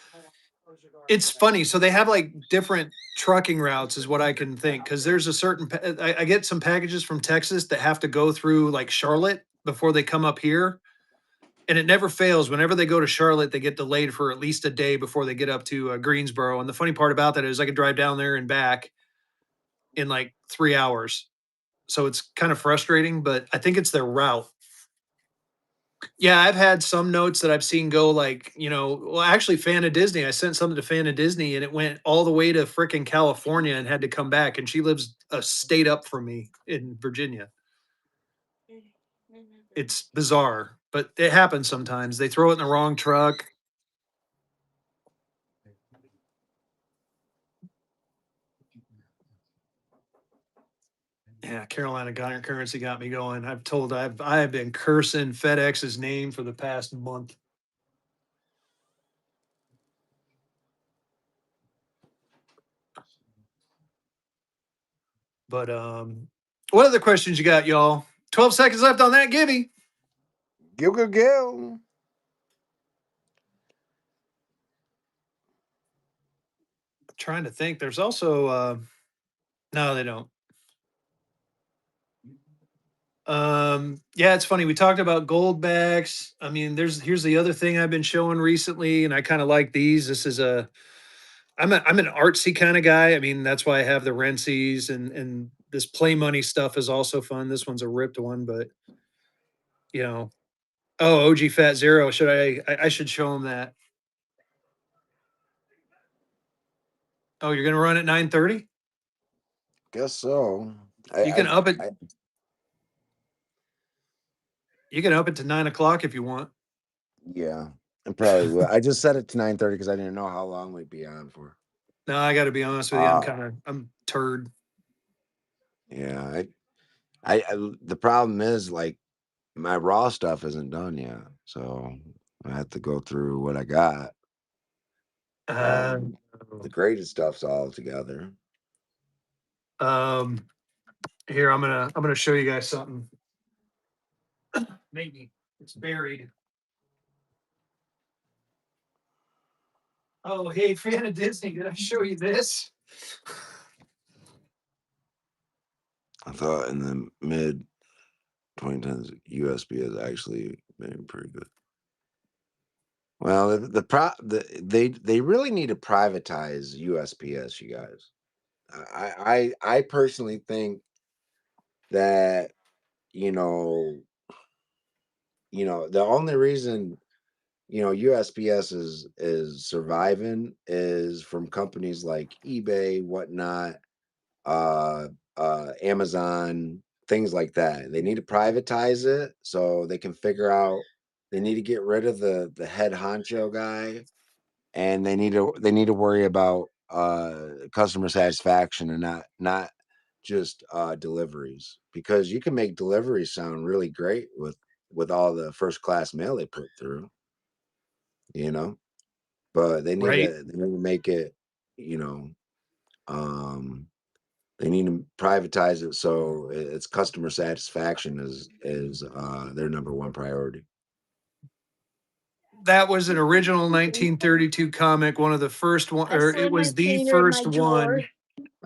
it's funny. So they have like different trucking routes, is what I can think. Because there's a certain, I get some packages from Texas that have to go through like Charlotte before they come up here. And it never fails. Whenever they go to Charlotte, they get delayed for at least a day before they get up to Greensboro. And the funny part about that is I could drive down there and back in like 3 hours. So it's kind of frustrating, but I think it's their route. Yeah, I've had some notes that I've seen go like, well, actually, Fan of Disney. I sent something to Fan of Disney and it went all the way to freaking California and had to come back. And she lives a state up from me in Virginia. It's bizarre, but it happens sometimes. They throw it in the wrong truck. Yeah, Carolina currency got me going. I've been cursing FedEx's name for the past month. But what other questions you got, y'all? 12 seconds left on that gibby. Gil, gil, gil. Trying to think. There's also no, they don't. Yeah, it's funny. We talked about gold backs. I mean, here's the other thing I've been showing recently, and I kind of like these. This is I'm an artsy kind of guy. I mean, that's why I have the Rensies and this play money stuff is also fun. This one's a ripped one, but you know, oh, OG Fat Zero. Should I should show him that. Oh, you're gonna run at 9:30? Guess so. You can up it. I You can up it to 9 o'clock if you want. yeah, I probably will. I just set it to 9:30 because I didn't know how long we'd be on for. No, I got to be honest with you. Uh I'm turd. yeah, the problem is like my raw stuff isn't done yet, so I have to go through what I got. Uh, Um, the graded stuff's all together. um, Here I'm gonna show you guys something. Maybe it's buried. Oh, hey, fan of Disney, did I show you this? I thought in the mid 2010s USB has actually been pretty good. Well, they really need to privatize USPS, you guys. I personally think that you know the only reason USPS is surviving is from companies like eBay, whatnot, uh, Amazon, things like that. They need to privatize it so they can figure out. They need to get rid of the head honcho guy and they need to worry about customer satisfaction and not just deliveries, because you can make deliveries sound really great with all the first class mail they put through, you know, but Right. they need to make it, you know, um they need to privatize it so it's customer satisfaction is their number one priority. That was an original 1932 comic, one of the first one, I or still it have my was the cleaner in my first drawer.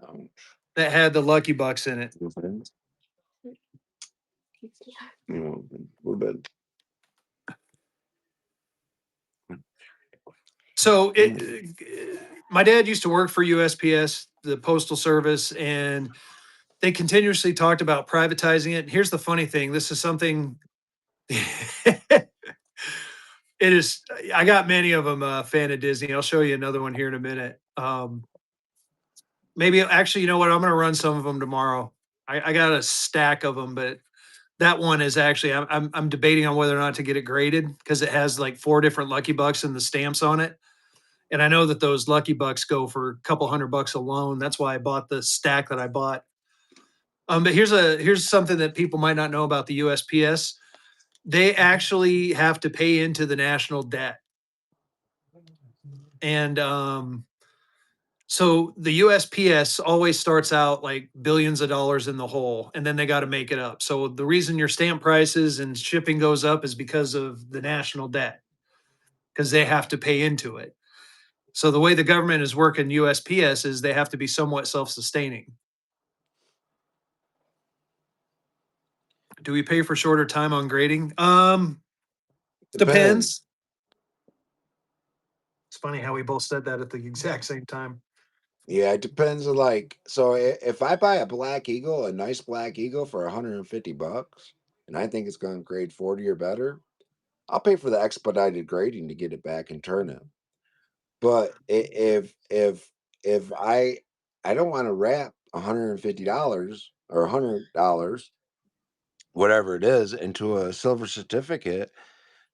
one that had the Lucky Bucks in it. You know, a little bit. So my dad used to work for USPS, the Postal Service, and they continuously talked about privatizing it. And here's the funny thing: this is something. It is. I got many of them. Fan of Disney. I'll show you another one here in a minute. Maybe actually, you know what? I'm going to run some of them tomorrow. I got a stack of them, but that one is actually I'm debating on whether or not to get it graded because it has like 4 different Lucky Bucks and the stamps on it. And I know that those Lucky Bucks go for a couple $100 alone. That's why I bought the stack that I bought. But here's something that people might not know about the USPS. They actually have to pay into the national debt, and so the USPS always starts out like billions of dollars in the hole, and then they got to make it up. So the reason your stamp prices and shipping goes up is because of the national debt, because they have to pay into it. So the way the government is working USPS is they have to be somewhat self-sustaining. Do we pay for shorter time on grading? Depends. Depends. It's funny how we both said that at the exact same time. Yeah, it depends on, like, so if I buy a black eagle, a nice black eagle for $150, and I think it's going to grade 40 or better, I'll pay for the expedited grading to get it back and turn it. But if I don't want to wrap $150 or $100, whatever it is, into a silver certificate,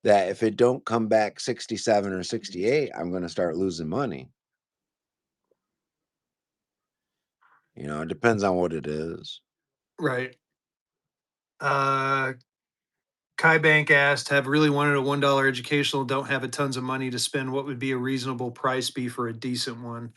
that if it don't come back 67 or 68, I'm going to start losing money. It depends on what it is. Right. Uh, Kai Bank asked, have really wanted a $1 educational, don't have a tons of money to spend. What would be a reasonable price be for a decent one?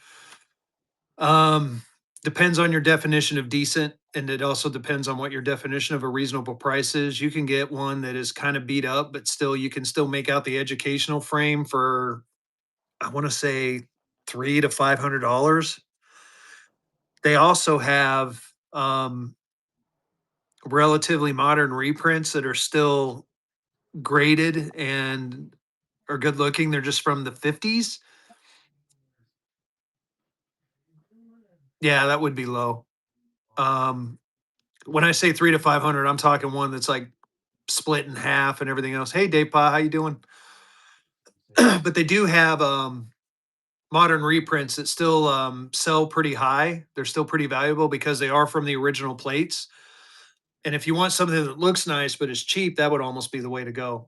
Um, Depends on your definition of decent, and it also depends on what your definition of a reasonable price is. You can get one that is kind of beat up, but still you can still make out the educational frame for, I want to say, $300 to $500. They also have relatively modern reprints that are still graded and are good looking. They're just from the 50s. Yeah, that would be low. Um, when I say 300 to 500, I'm talking one that's like split in half and everything else. Hey, Dave Pa, how you doing? But they do have modern reprints that still sell pretty high. They're still pretty valuable because they are from the original plates. And if you want something that looks nice but is cheap, that would almost be the way to go.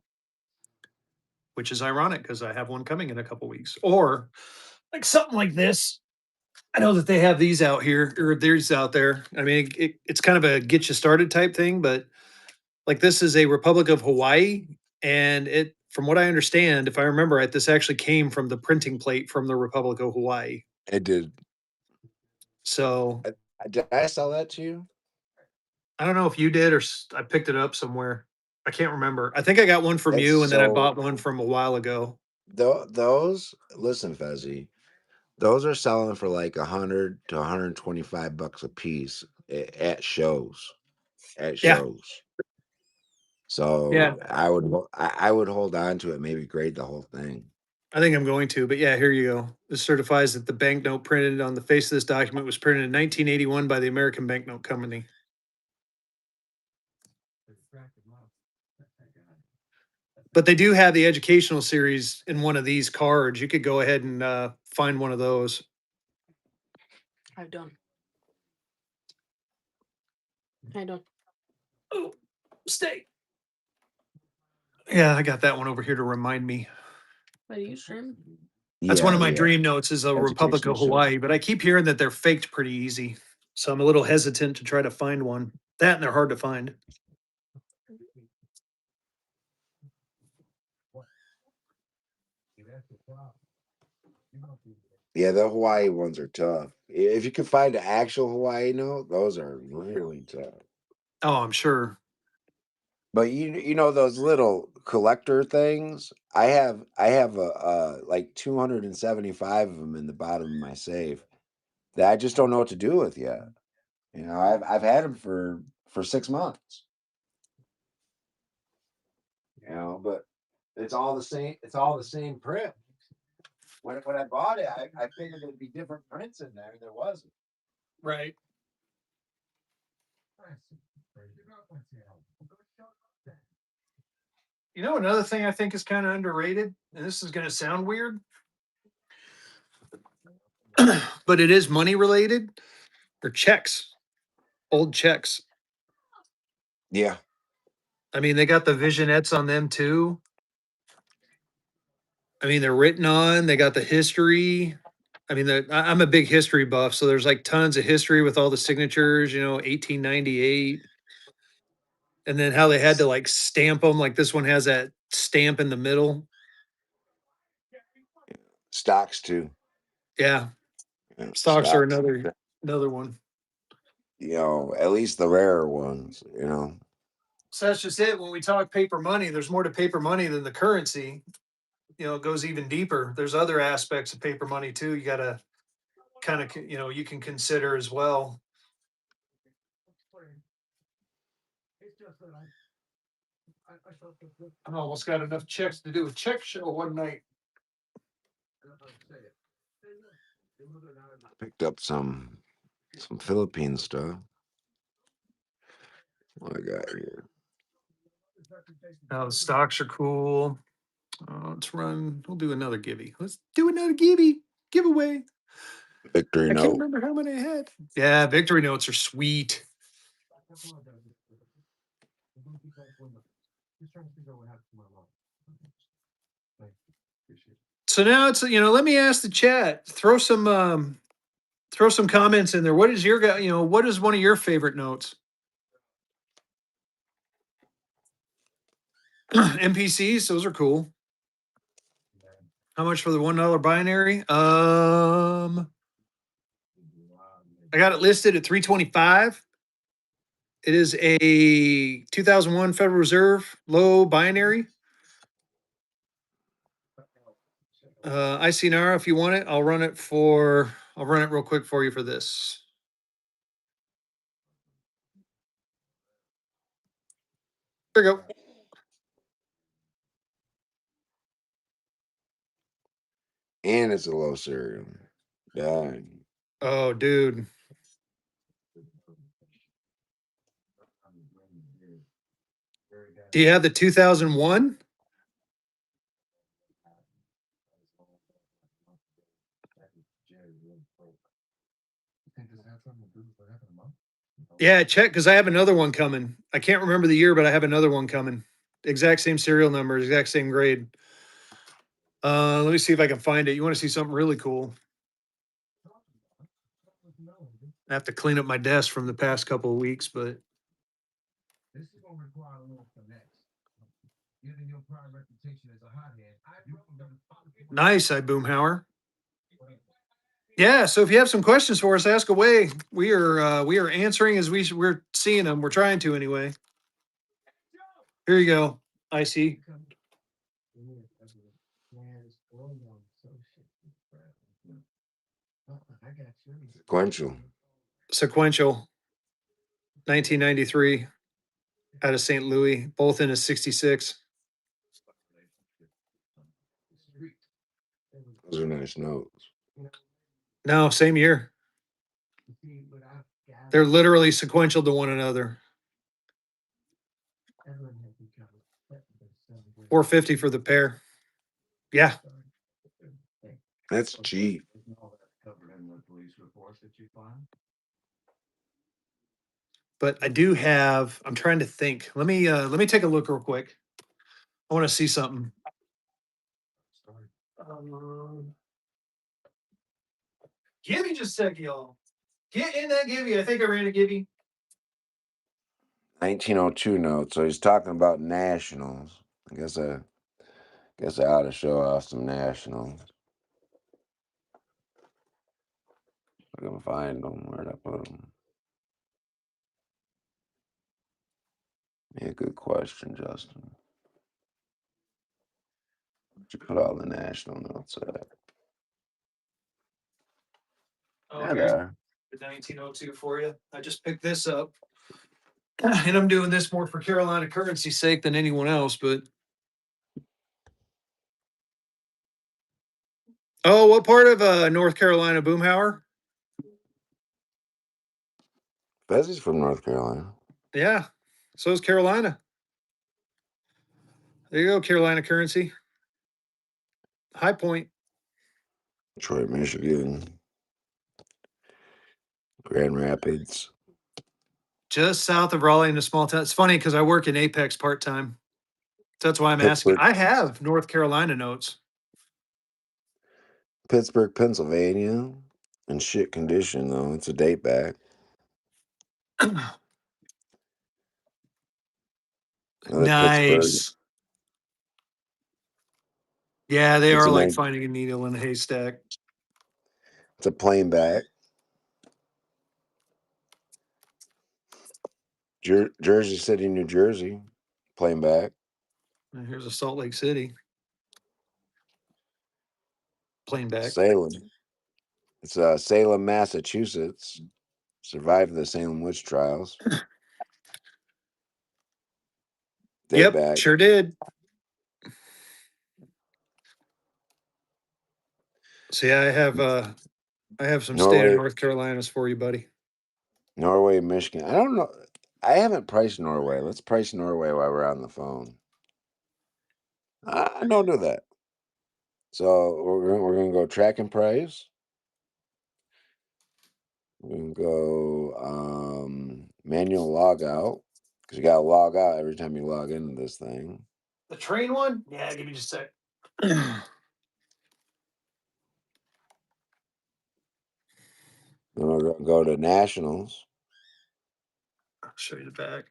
Which is ironic because I have one coming in a couple weeks. Or like something like this. I know that they have these out here or there's out there. I mean, it's kind of a get you started type thing, but like this is a Republic of Hawaii, and it, from what I understand, if I remember right, this actually came from the printing plate from the Republic of Hawaii. It did. So Did I sell that to you? I don't know if you did or I picked it up somewhere. I can't remember. I think I got one from It's you, and then I so bought one from a while ago. those. Listen, Fezzy, those are selling for like 100 to $125 a piece at shows. At Yeah, shows. yeah. So I would hold on to it, maybe grade the whole thing. I think I'm going to, but yeah, here you go. This certifies that the banknote printed on the face of this document was printed in 1981 by the American Banknote Company. But they do have the educational series in one of these cards. You could go ahead and find one of those. I don't. I don't. Oh, stay. Yeah, I got that one over here to remind me. Are you sure? That's one Yeah, of my yeah. dream notes is a Republic Education of should. Hawaii, but I keep hearing that they're faked pretty easy. So I'm a little hesitant to try to find one. That and they're hard to find. Yeah, the Hawaii ones are tough. If you can find an actual Hawaii note, those are really tough. Oh, I'm sure. But you know those little collector things. I have like 275 of them in the bottom of my safe that I just don't know what to do with yet. You know, I've had them for 6 months. You know, but it's all the same. It's all the same print. When I bought it, I figured there'd be different prints in there. There wasn't. Right. You know, another thing I think is kind of underrated, and this is going to sound weird, but it is money related. They're checks, old checks. Yeah, I mean, they got the visionettes on them too. I mean, they're written on, they got the history. I mean, I'm a big history buff, so there's like tons of history with all the signatures, 1898. And then how they had to like stamp them. Like this one has that stamp in the middle. stocks too. Yeah. You know, Stocks are stocks. another one. You know, at least the rarer ones. You know. So that's just it. When we talk paper money, there's more to paper money than the currency. It goes even deeper. There's other aspects of paper money too. You got to kind of, you can consider as well. I almost got enough checks to do a check show one night. Picked up some Philippine stuff. What I got here? The stocks are cool. Let's run. We'll do another gibby. Let's do another gibby giveaway. Victory I can't note. remember how many I had. Yeah, victory notes are sweet. So now it's let me ask the chat. Throw some comments in there. What is your guy? What is one of your favorite notes? NPCs, those are cool. How much for the $1 binary? I got it listed at 325. It is a 2001 Federal Reserve low binary. ICNR, if you want it, I'll run it real quick for you for this. There you go. And it's a low serial. Dang. Oh, dude. Do you have the 2001? Yeah, check because I have another one coming. I can't remember the year, but I have another one coming. Exact same serial number, exact same grade. Let me see if I can find it. You want to see something really cool? I have to clean up my desk from the past couple of weeks, but nice, I Boomhauer. Yeah, so if you have some questions for us, ask away. We are answering as we're seeing them. We're trying to anyway. Here you go. I see. Sequential. Sequential, 1993, out of St. Louis, both in a 66. Those are nice notes. No, same year. They're literally sequential to one another. 450 for the pair. Yeah. That's cheap. But I do have, I'm trying to think. Let me take a look real quick. I want to see something. Give me just a sec, y'all. Get in that Gibby. I think I ran a Gibby. 1902 note. So he's talking about nationals. I guess I ought to show off some nationals. I can find them. Where'd I put them? Yeah, good question, Justin. Where'd you put all the national notes at? Oh, Yeah, here's there. the 1902 for you. I just picked this up. And I'm doing this more for Carolina currency's sake than anyone else, but oh, what part of North Carolina, Boomhauer? Fezzy's from North Carolina. Yeah, so is Carolina. There you go, Carolina currency. High Point. Detroit, Michigan. Grand Rapids. Just south of Raleigh in a small town. It's funny because I work in Apex part time. So that's why I'm asking. Pittsburgh, I have North Carolina notes. Pittsburgh, Pennsylvania. In shit condition, though. It's a date back. Another Pittsburgh. Nice. Yeah, they It's are a like nice, finding a needle in a haystack. it's a plain back. Jersey City, New Jersey. Plain back. And here's a Salt Lake City. Plain back. Salem. It's Salem, Massachusetts. Survived the Salem witch trials. Date Yep, back. sure did. So yeah, I have some state of Norway, North Carolinas for you, buddy. Norway, Michigan. I don't know. I haven't priced Norway. Let's price Norway while we're on the phone. Don't do that. So we're gonna go track and price. We're gonna go manual log out because you gotta log out every time you log into this thing. The train one? Yeah, give me just a sec. I'll Then we're gonna go to nationals. show you the back.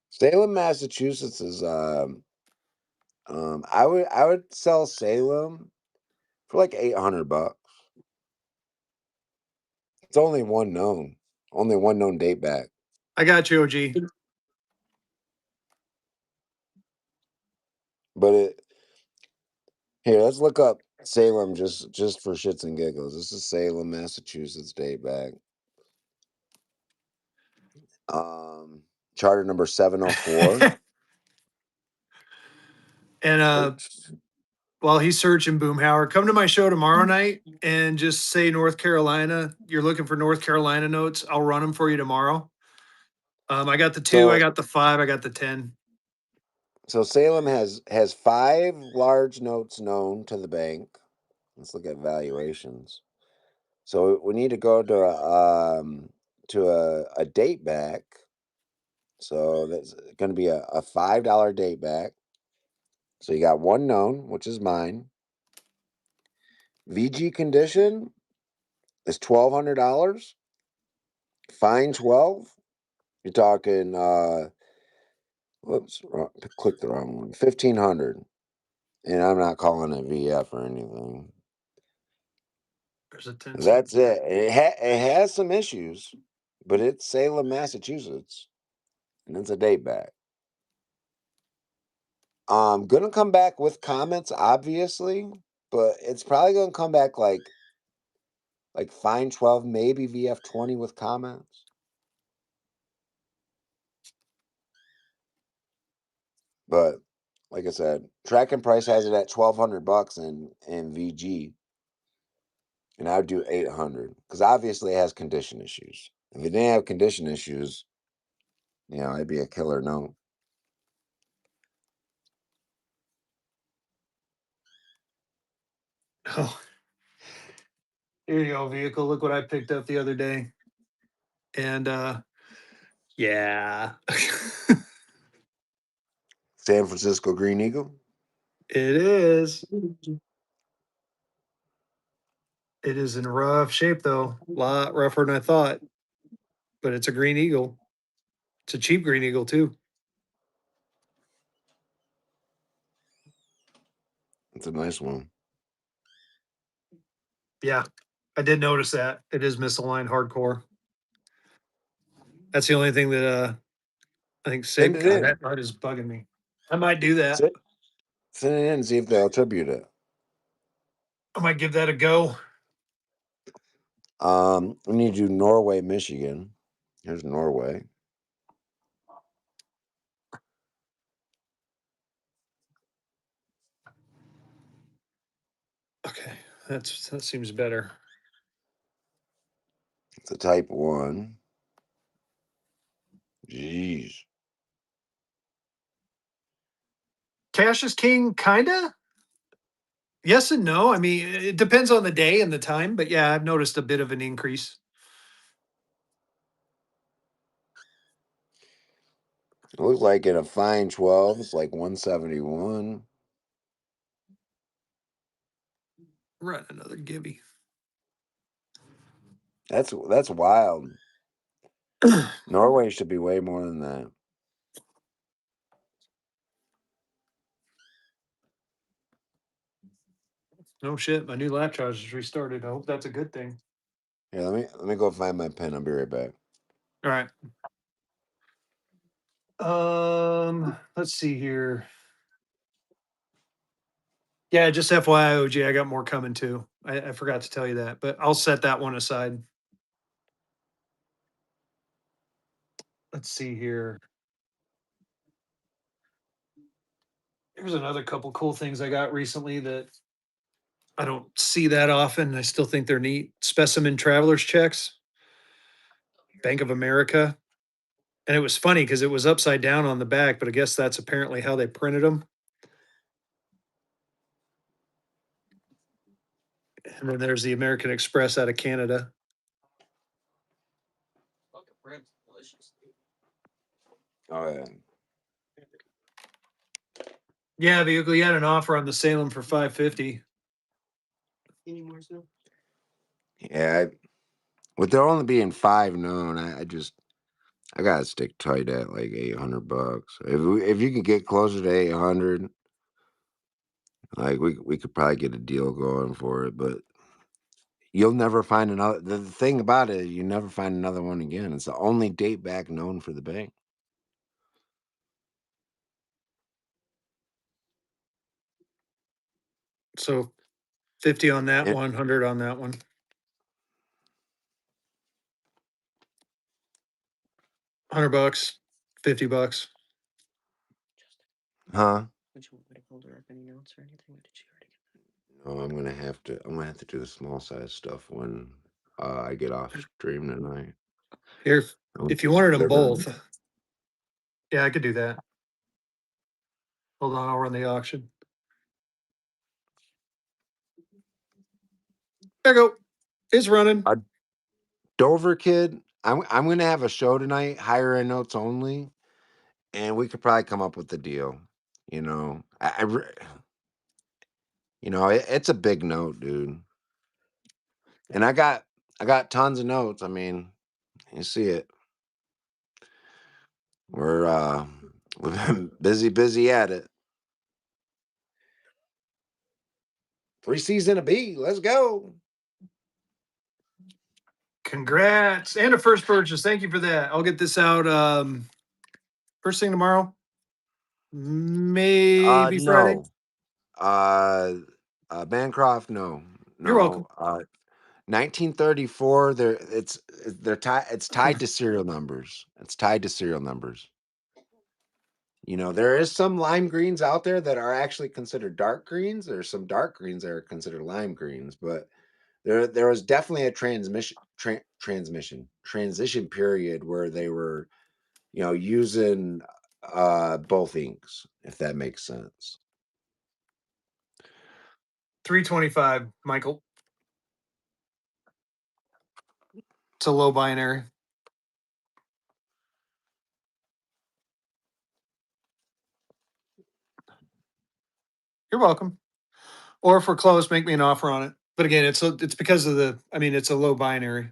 Salem, Massachusetts is I would sell Salem for like $800. It's only one known date back. I got you, OG. But here, let's look up Salem just for shits and giggles. This is Salem, Massachusetts date back. Charter number 704. And Search. while he's searching Boomhauer, come to my show tomorrow night and just say North Carolina. You're looking for North Carolina notes. I'll run them for you tomorrow. I got the 2, I So got the 5, I got the 10. so Salem has 5 large notes known to the bank. Let's look at valuations. So we need to go to a date back. So that's going to be a $5 date back. So you got one known, which is mine. VG condition is $1,200. Fine 12. You're talking whoops, click the wrong one. 1,500. And I'm not calling it VF or anything. There's a 10. That's it. It has some issues, but it's Salem, Massachusetts, and it's a date back. I'm gonna come back with comments, obviously, but it's probably gonna come back like fine 12, maybe VF 20 with comments. But like I said, track and price has it at $1,200 in VG, and I would do 800 because obviously it has condition issues. If it didn't have condition issues, it'd be a killer note. Oh, here you go, vehicle. Look what I picked up the other day. And yeah. San Francisco Green Eagle. It is. It is in rough shape though. A lot rougher than I thought. But it's a green eagle. It's a cheap green eagle too. It's a nice one. Yeah. I did notice that. It is misaligned hardcore. That's the only thing that I think Send sick. it God, in. that art is bugging me. I might do that. Send it in and see if they'll attribute it. I might give that a go. We need to do Norway, Michigan. Here's Norway. Okay. That seems better. It's a type 1. Jeez. Cash is king, kinda. Yes and no. I mean, it depends on the day and the time, but yeah, I've noticed a bit of an increase. It looks like in a fine 12, it's like 171. Run another gibby. That's wild. Norway should be way more than that. No shit. My new lap charge is restarted. I hope that's a good thing. Here, let me go find my pen. I'll be right back. All right. Let's see here. Yeah, just FYI, OG, I got more coming too. I forgot to tell you that, but I'll set that one aside. Let's see here. Here's another couple cool things I got recently that I don't see that often. I still think they're neat. Specimen traveler's checks, Bank of America. And it was funny because it was upside down on the back, but I guess that's apparently how they printed them. And then there's the American Express out of Canada. Oh yeah. Yeah, vehicle. You had an offer on the Salem for 550. Yeah. With there only being 5 known, I gotta stick tight at like $800. If you can get closer to 800, like we could probably get a deal going for it. But you'll never find another. The thing about it, you never find another one again. It's the only date back known for the bank. So 50 on that It, one, 100 on that one. $100, $50. huh? Would you want me to hold her up any notes or anything? Or did she already get No, I'm gonna have to. I'm gonna have to do the small size stuff when I get off stream tonight. Here, Um, if you wanted them They're gonna. both, yeah, I could do that. Hold on, I'll run the auction. There you go. It's running. A Dover kid. I'm gonna have a show tonight. Higher end notes only, and we could probably come up with a deal. You know, it's a big note, dude. And I got tons of notes. I mean, you see it. We've been busy at it. 3 C's and a B. Let's go. Congrats. And a first purchase. Thank you for that. I'll get this out first thing tomorrow. Maybe Friday. No. Uh, Bancroft, no, You're welcome. no. 1934. It's tied to serial numbers. It's tied to serial numbers. There is some lime greens out there that are actually considered dark greens. There's some dark greens that are considered lime greens, but there was definitely a transition period where they were, using both inks, if that makes sense. 325, Michael. It's a low binary. You're welcome. Or if we're close, make me an offer on it. But again, it's because of the. I mean, it's a low binary.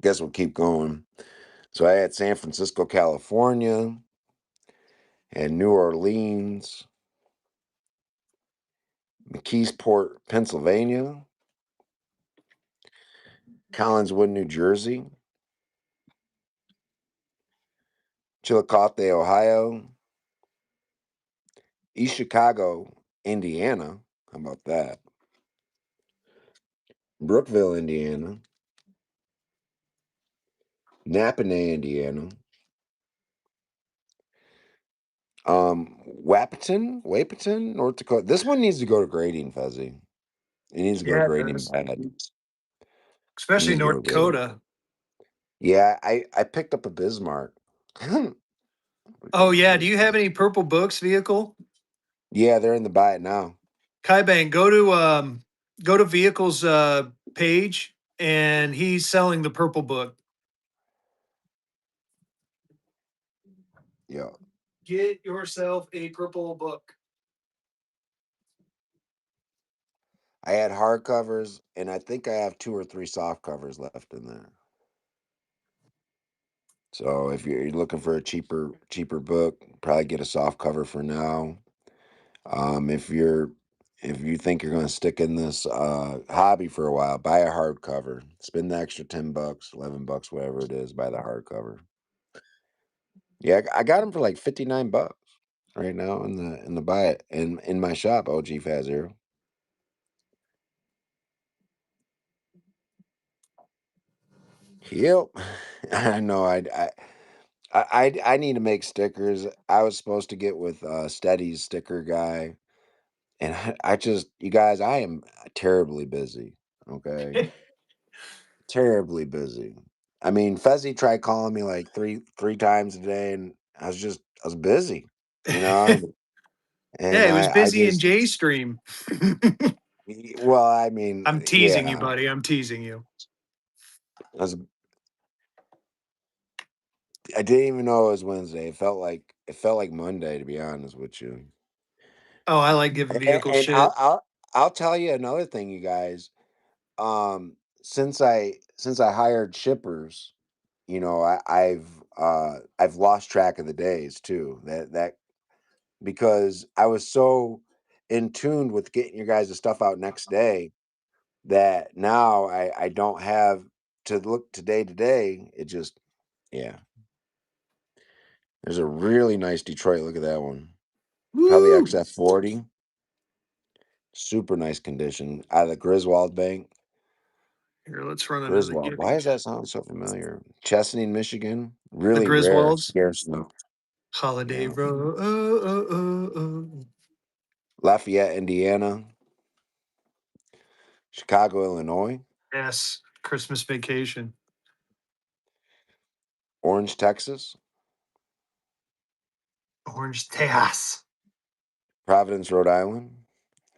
Guess we'll keep going. So I had San Francisco, California, and New Orleans, McKeesport, Pennsylvania, Collinswood, New Jersey, Chillicothe, Ohio, East Chicago, Indiana. How about that? Brookville, Indiana, Napanee, Indiana, Wapaton, North Dakota. This one needs to go to grading, Fezzy. It needs to go to Yeah, it grading does. bad. It Especially needs to go to North grading. Dakota. Yeah, I picked up a Bismarck. Oh yeah. Do you have any purple books vehicle? Yeah, they're in the buy it now. Kaibang, go to vehicles page, and he's selling the purple book. Yeah. Get yourself a purple book. I had hardcovers, and I think I have 2 or 3 soft covers left in there. So if you're looking for a cheaper book, probably get a soft cover for now. If you think you're going to stick in this hobby for a while, buy a hardcover. Spend the extra $10, $11, whatever it is, buy the hardcover. Yeah, I got them for like $59 right now in the buy it in my shop, OG Fat Zero. Yep, I know. I need to make stickers. I was supposed to get with Steady's sticker guy, and I just, you guys, I am terribly busy. Okay, terribly busy. I mean, Fezzy tried calling me like three times a day, and I was busy, you know. And Yeah, he was I busy in just, J Stream. well, I mean, I'm teasing you, yeah, buddy. I'm teasing you. I was, I didn't even know it was Wednesday. It felt like Monday, to be honest with you. Oh, I like giving vehicles And shit. I'll tell you another thing, you guys. Since I hired shippers, I've lost track of the days too. That because I was so in tune with getting your guys' stuff out next day that now I don't have to look today to day. It just, yeah. There's a really nice Detroit. Look at that one. Probably Woo! XF40. Super nice condition. Out of the Griswold Bank. Here, let's run another Griswold. Why giving. does that sound so familiar? Chesaning, Michigan. The Really rare, Griswolds. scarce snow. Holiday Yeah. Road. Lafayette, Indiana. Chicago, Illinois. Yes, Christmas vacation. Orange, Texas. Orange Tejas. Providence, Rhode Island.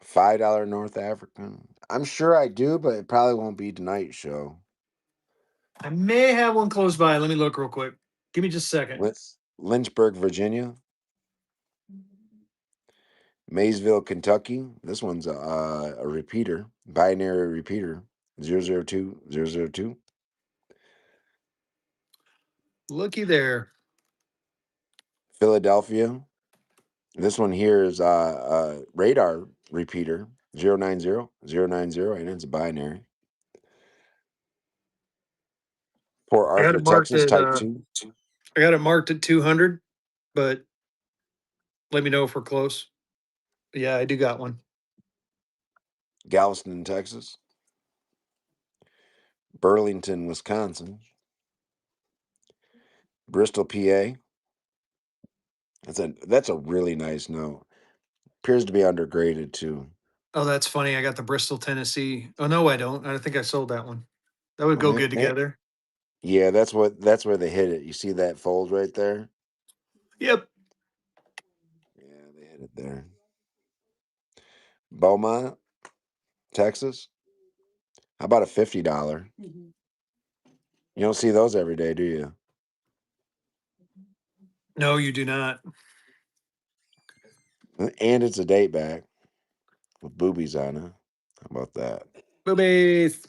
$5 North African. I'm sure I do, but it probably won't be tonight's show. I may have one close by. Let me look real quick. Give me just a second. Lynchburg, Virginia. Maysville, Kentucky. This one's a repeater, binary repeater. 002 002. Looky there. Philadelphia. This one here is radar repeater 090 090, and it's a binary. Port I got Arthur, it marked Texas, at Type 2. 200, but let me know if we're close. Yeah, I do got one. Galveston, Texas. Burlington, Wisconsin. Bristol, PA. That's a really nice note. Appears to be undergraded too. Oh, that's funny. I got the Bristol, Tennessee. Oh no, I don't. I think I sold that one. That would Well, go good together. yeah, that's where they hit it. You see that fold right there? Yep. Yeah, they hit it there. Beaumont, Texas. How about a $50? You don't see those every day, do you? No, you do not. And it's a date back with boobies on it. How about that? Boobies.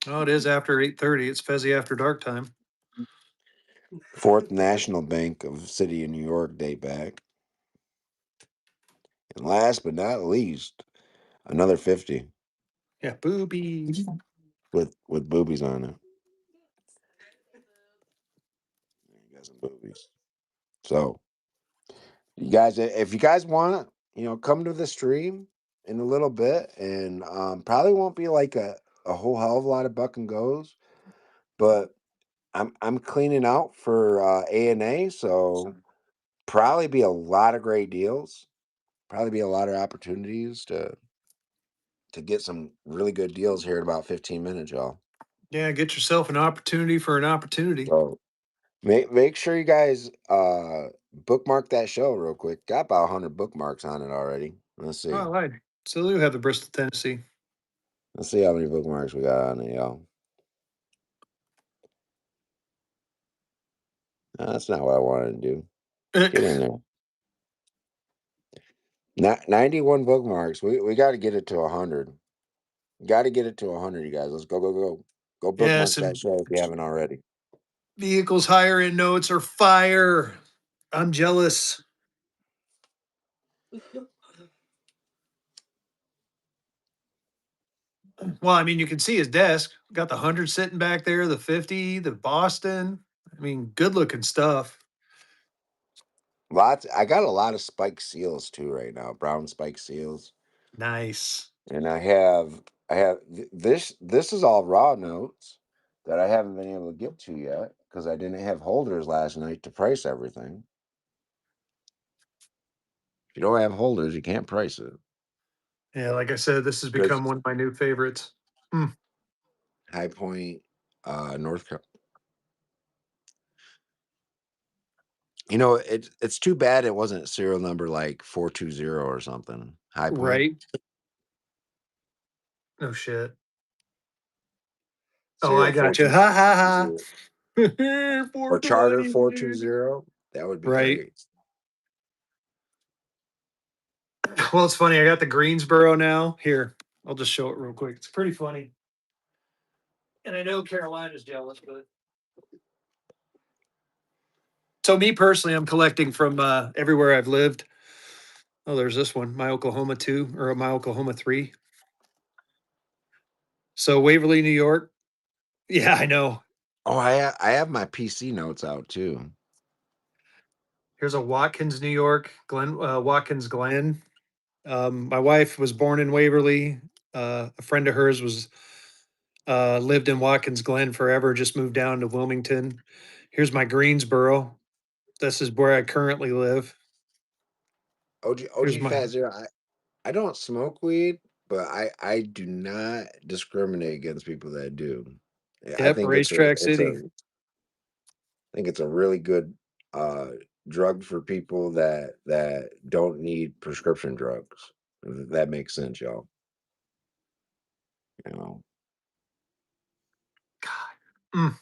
Oh, it is after 8:30. It's Fezzy after dark time. Fourth National Bank of City of New York date back. And last but not least, another 50 Yeah, boobies. with boobies on it. You got some boobies. So you guys, if you guys want to, come to the stream in a little bit, and probably won't be like a whole hell of a lot of buck and goes, but I'm cleaning out for A&A, so probably be a lot of great deals, probably be a lot of opportunities to get some really good deals here in about 15 minutes, y'all. Yeah, get yourself an opportunity for an opportunity. So make sure you guys bookmark that show real quick. Got about 100 bookmarks on it already. Let's Oh, I see. lied. So you have the Bristol, Tennessee. Let's see how many bookmarks we got on it, y'all. That's not what I wanted to do. Get in there. 91 bookmarks. We got to get it to 100. Got to get it to 100, you guys. Let's go, go, go. Go bookmark Yes, that and show if you haven't already. vehicles higher end notes are fire. I'm jealous. Well, I mean, you can see his desk. Got the 100 sitting back there, the 50, the Boston. I mean, good looking stuff. Lots. I got a lot of spike seals too right now. Brown spike seals. Nice. And this is all raw notes that I haven't been able to get to yet because I didn't have holders last night to price everything. If you don't have holders, you can't price it. Yeah, like I said, this has Because become one of my new favorites. High Point, North Carolina. It's too bad it wasn't serial number like 420 or something. High Point. Right? No shit. Oh, I Serial got you. Ha ha 420 ha. or Charter 420. 420. That would be Right. great. Well, it's funny. I got the Greensboro now. Here, I'll just show it real quick. It's pretty funny. And I know Carolina's jealous, but so me personally, I'm collecting from everywhere I've lived. Oh, there's this one, my Oklahoma 2 or my Oklahoma 3. So Waverly, New York. Yeah, I know. Oh, I have my PC notes out too. Here's a Watkins, New York, Watkins Glen. My wife was born in Waverly. A friend of hers was lived in Watkins Glen forever, just moved down to Wilmington. Here's my Greensboro. This is where I currently live. OG Here's my Fat Zero. I don't smoke weed, but I do not discriminate against people that do. I yep, think Racetrack City. I think it's a really good uh drug for people that don't need prescription drugs. If that makes sense, y'all. You know. Mm.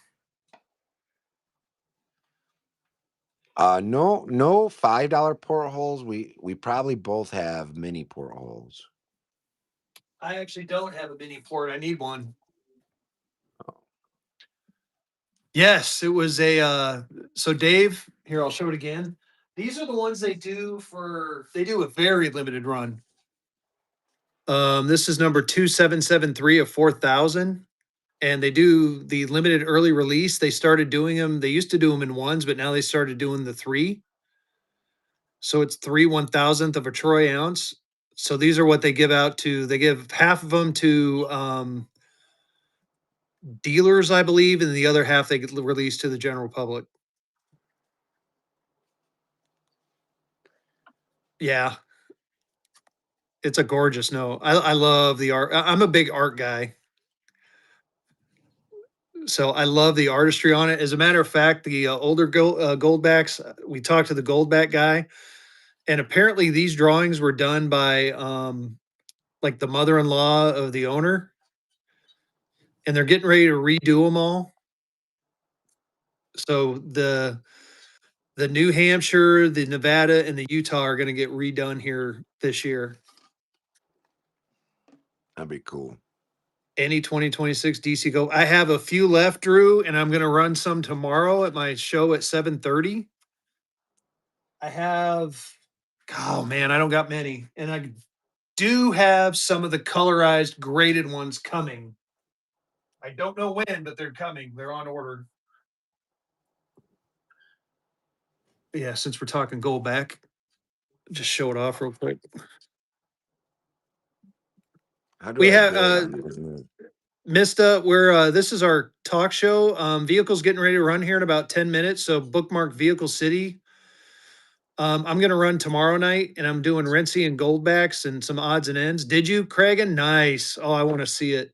No $5 portholes. We probably both have mini portholes. I actually don't have a mini port. I need one. Yes, it was a so Dave, here I'll show it again. These are the ones they do a very limited run. This is number 2773 of 4,000 and they do the limited early release. They started doing them. They used to do them in ones, but now they started doing the 3. So it's 3/1000th of a troy ounce. So these are what they give out to. They give half of them to dealers, I believe, and the other half they get released to the general public. Yeah, it's a gorgeous note. I love the art. I'm a big art guy, so I love the artistry on it. As a matter of fact, the older goldbacks, we talked to the goldback guy, and apparently these drawings were done by like the mother-in-law of the owner, and they're getting ready to redo them all. So The New Hampshire, the Nevada, and the Utah are going to get redone here this year. That'd be cool. Any 2026 DC Go. I have a few left, Drew, and I'm going to run some tomorrow at my show at 7:30. I have, oh man, I don't got many. And I do have some of the colorized graded ones coming. I don't know when, but they're coming. They're on order. Yeah, since we're talking gold back, just show it off real quick. How do We I have get on this? Mista, we're this is our talk show. Vehicle's getting ready to run here in about 10 minutes. So bookmark Vehicle City. I'm gonna run tomorrow night and I'm doing Rentsy and Goldbacks and some odds and ends. Did you, Cragen? Nice. Oh, I want to see it.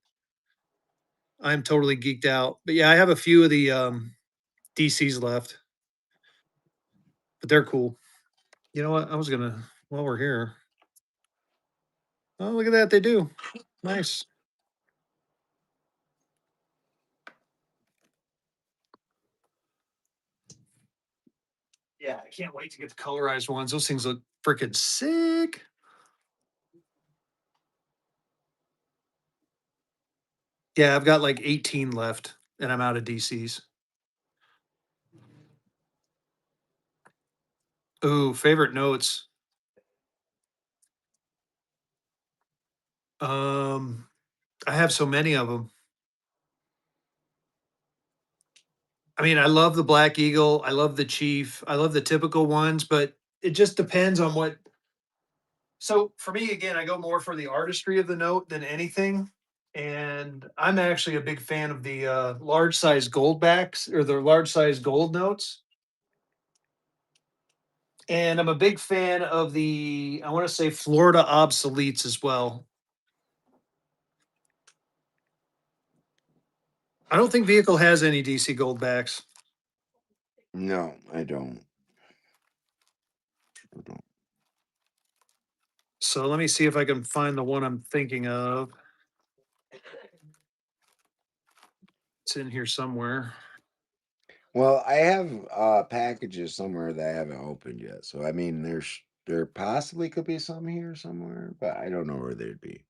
I'm totally geeked out. But yeah, I have a few of the DCs left. But they're cool. You know what? I was gonna while we're here. Oh, look at that, they do. Nice. Yeah, I can't wait to get the colorized ones. Those things look freaking sick. Yeah, I've got like 18 left and I'm out of DCs. Ooh, favorite notes. I have so many of them. I mean, I love the Black Eagle. I love the Chief. I love the typical ones, but it just depends on what. So for me, again, I go more for the artistry of the note than anything. And I'm actually a big fan of the large size gold backs or the large size gold notes. And I'm a big fan of the, I want to say Florida obsoletes as well. I don't think Vehicle has any DC gold backs. No, I don't. So let me see if I can find the one I'm thinking of. It's in here somewhere. Well, I have packages somewhere that I haven't opened yet. So I mean, there possibly could be some here somewhere, but I don't know where they'd be.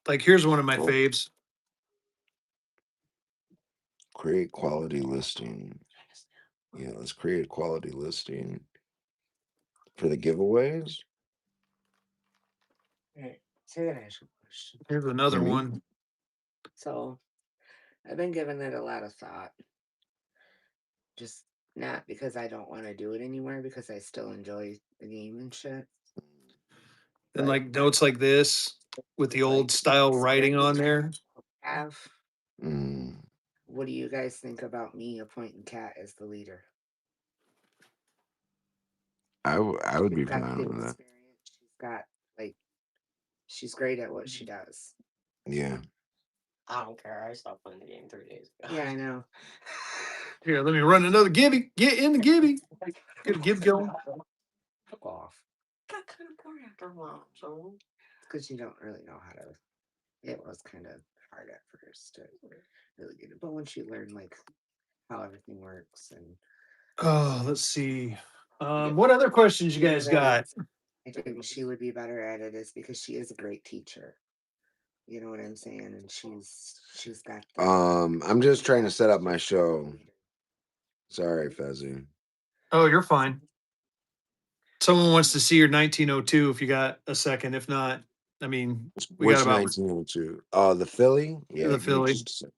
Like here's one of my Oh. faves. Create quality listing. Yeah, let's create a quality listing for the giveaways. Right. So I gotta ask you a question. Here's another For me? one. So I've been giving it a lot of thought. Just not because I don't want to do it anymore, because I still enjoy the game and shit. And But like notes like this with the with, old like, style writing on there. have Mm, what do you guys think about me appointing Kat as the leader? I would be She's got fine the with that. experience. She's got like she's great at what she does. Yeah. I don't care. I stopped playing the game 3 days ago. Yeah, I know. Here, let me run another Gibby. Get in the Gibby. Get a Gib going. Fuck off. Got kind of bored after a while, so Because you don't really know how to. It was kind of hard at first to really get it, but once you learn like how everything works and Oh, let's see. What other questions you guys got? I think she would be better at it is because she is a great teacher. You know what I'm saying? And she's got the I'm just trying to set up my show. Sorry, Fezzy. Oh, you're fine. Someone wants to see your 1902 if you got a second. If not, I mean, we Which got about 1902? The Philly? Yeah, the give me Philly. just a sec.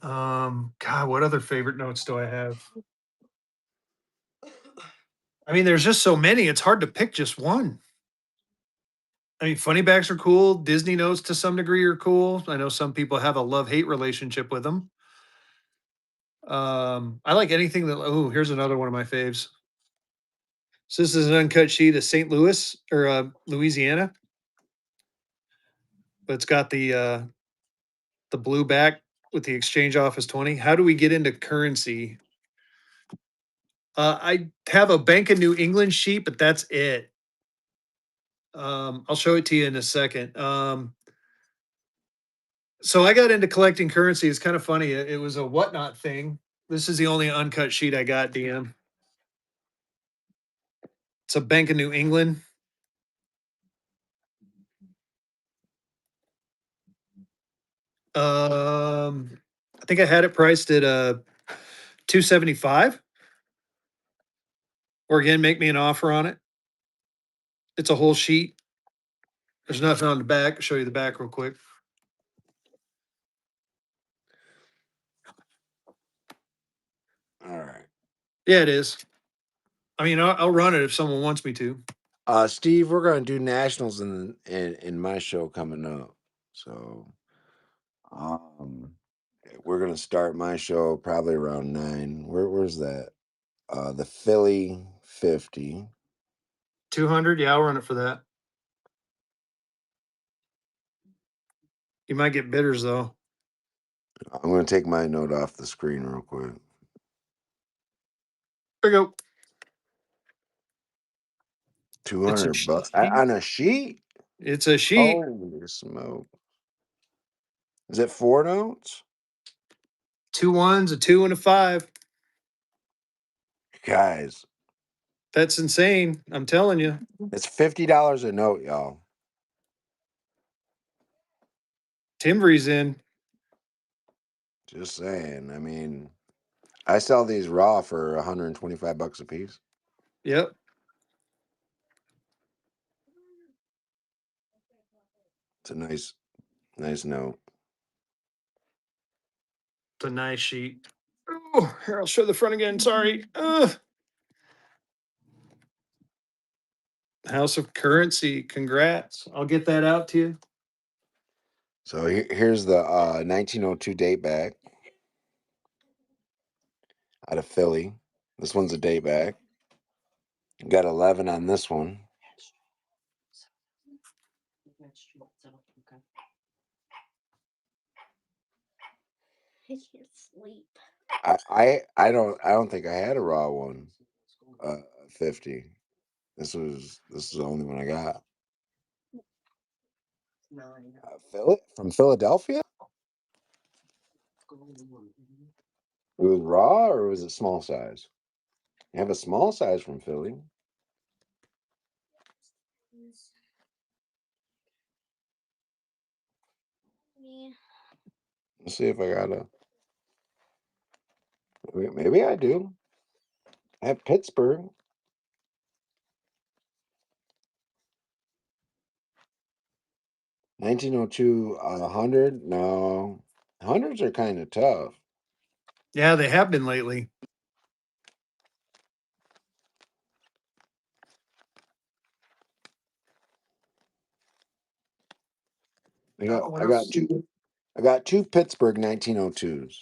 God, what other favorite notes do I have? I mean, there's just so many. It's hard to pick just one. I mean, funny backs are cool. Disney notes to some degree are cool. I know some people have a love-hate relationship with them. I like anything that. Oh, here's another one of my faves. So this is an uncut sheet of St. Louis or Louisiana, but it's got the blue back with the exchange office 20. How do we get into currency? I have a Bank of New England sheet, but that's it. I'll show it to you in a second. So I got into collecting currency. It's kind of funny. It was a whatnot thing. This is the only uncut sheet I got, DM. It's a Bank of New England. I think I had it priced at 275. Or again, make me an offer on it. It's a whole sheet. There's nothing on the back. I'll show you the back real quick. All right. Yeah, it is. I mean, I'll run it if someone wants me to. Steve, we're gonna do nationals in my show coming up. So we're gonna start my show probably around 9. Where's that? The Philly 50. 200. Yeah, I'll run it for that. You might get bidders though. I'm gonna take my note off the screen real quick. There you go. 200 bucks sheet. on a sheet. It's a sheet. Holy smoke! Is it 4 notes? 2 1s, a 2, and a 5. Guys, That's insane. I'm telling you. it's $50 a note, y'all. Timbree's in. Just saying. I mean, I sell these raw for 125 bucks a piece. Yep. It's a nice note. It's a nice sheet. Oh, here, I'll show the front again. Sorry. House of Currency. Congrats. I'll get that out to you. So here's the 1902 date back out of Philly. This one's a date back. Got 11 on this one. I can't sleep. I don't think I had a raw one. 50. This is the only one I got. From Philadelphia? It was raw or was it small size? You have a small size from Philly. Yeah. Let's see if I got a. Maybe I do. I have Pittsburgh. $1902, 100. No, hundreds are kind of tough. Yeah, they have been lately. I got two Pittsburgh 1902s.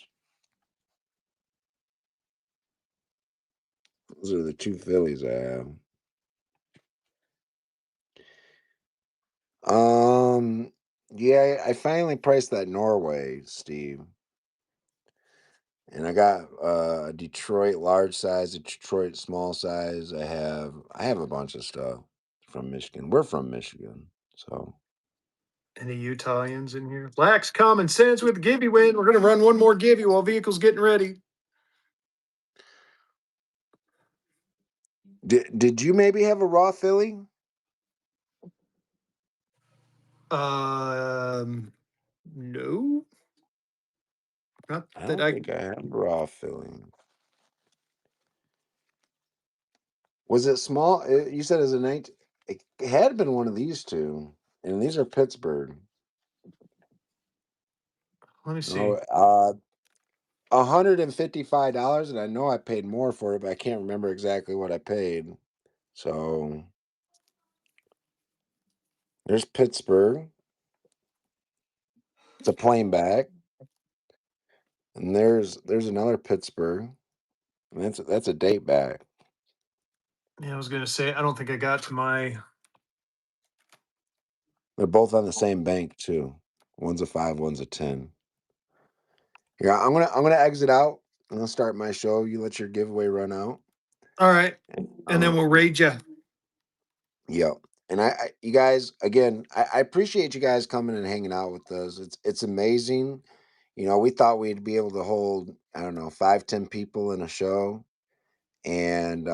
Those are the two Phillies I have. Yeah, I finally priced that Norway, Steve. And I got a Detroit large size, a Detroit small size. I have a bunch of stuff from Michigan. We're from Michigan, so Any Utahians in here? Lacks common sense with the give you win. We're going to run one more give you while vehicle's getting ready. did you maybe have a raw Philly? No. Not I that don't think I have raw Philly. Was it small? You said it was a 19. It had been one of these two, and these are Pittsburgh. Let me see. No, $155, and I know I paid more for it, but I can't remember exactly what I paid. So there's Pittsburgh. It's a plain back. And there's another Pittsburgh. And that's a date back. Yeah, I was going to say, I don't think I got to my. They're both on the same bank too. One's a 5, one's a 10. Yeah, I'm gonna exit out. I'm gonna start my show. You let your giveaway run out. All right. And then we'll raid you. Yep. and you guys, again, I appreciate you guys coming and hanging out with us. It's amazing. You know, we thought we'd be able to hold, I don't know, 5, 10 people in a show, and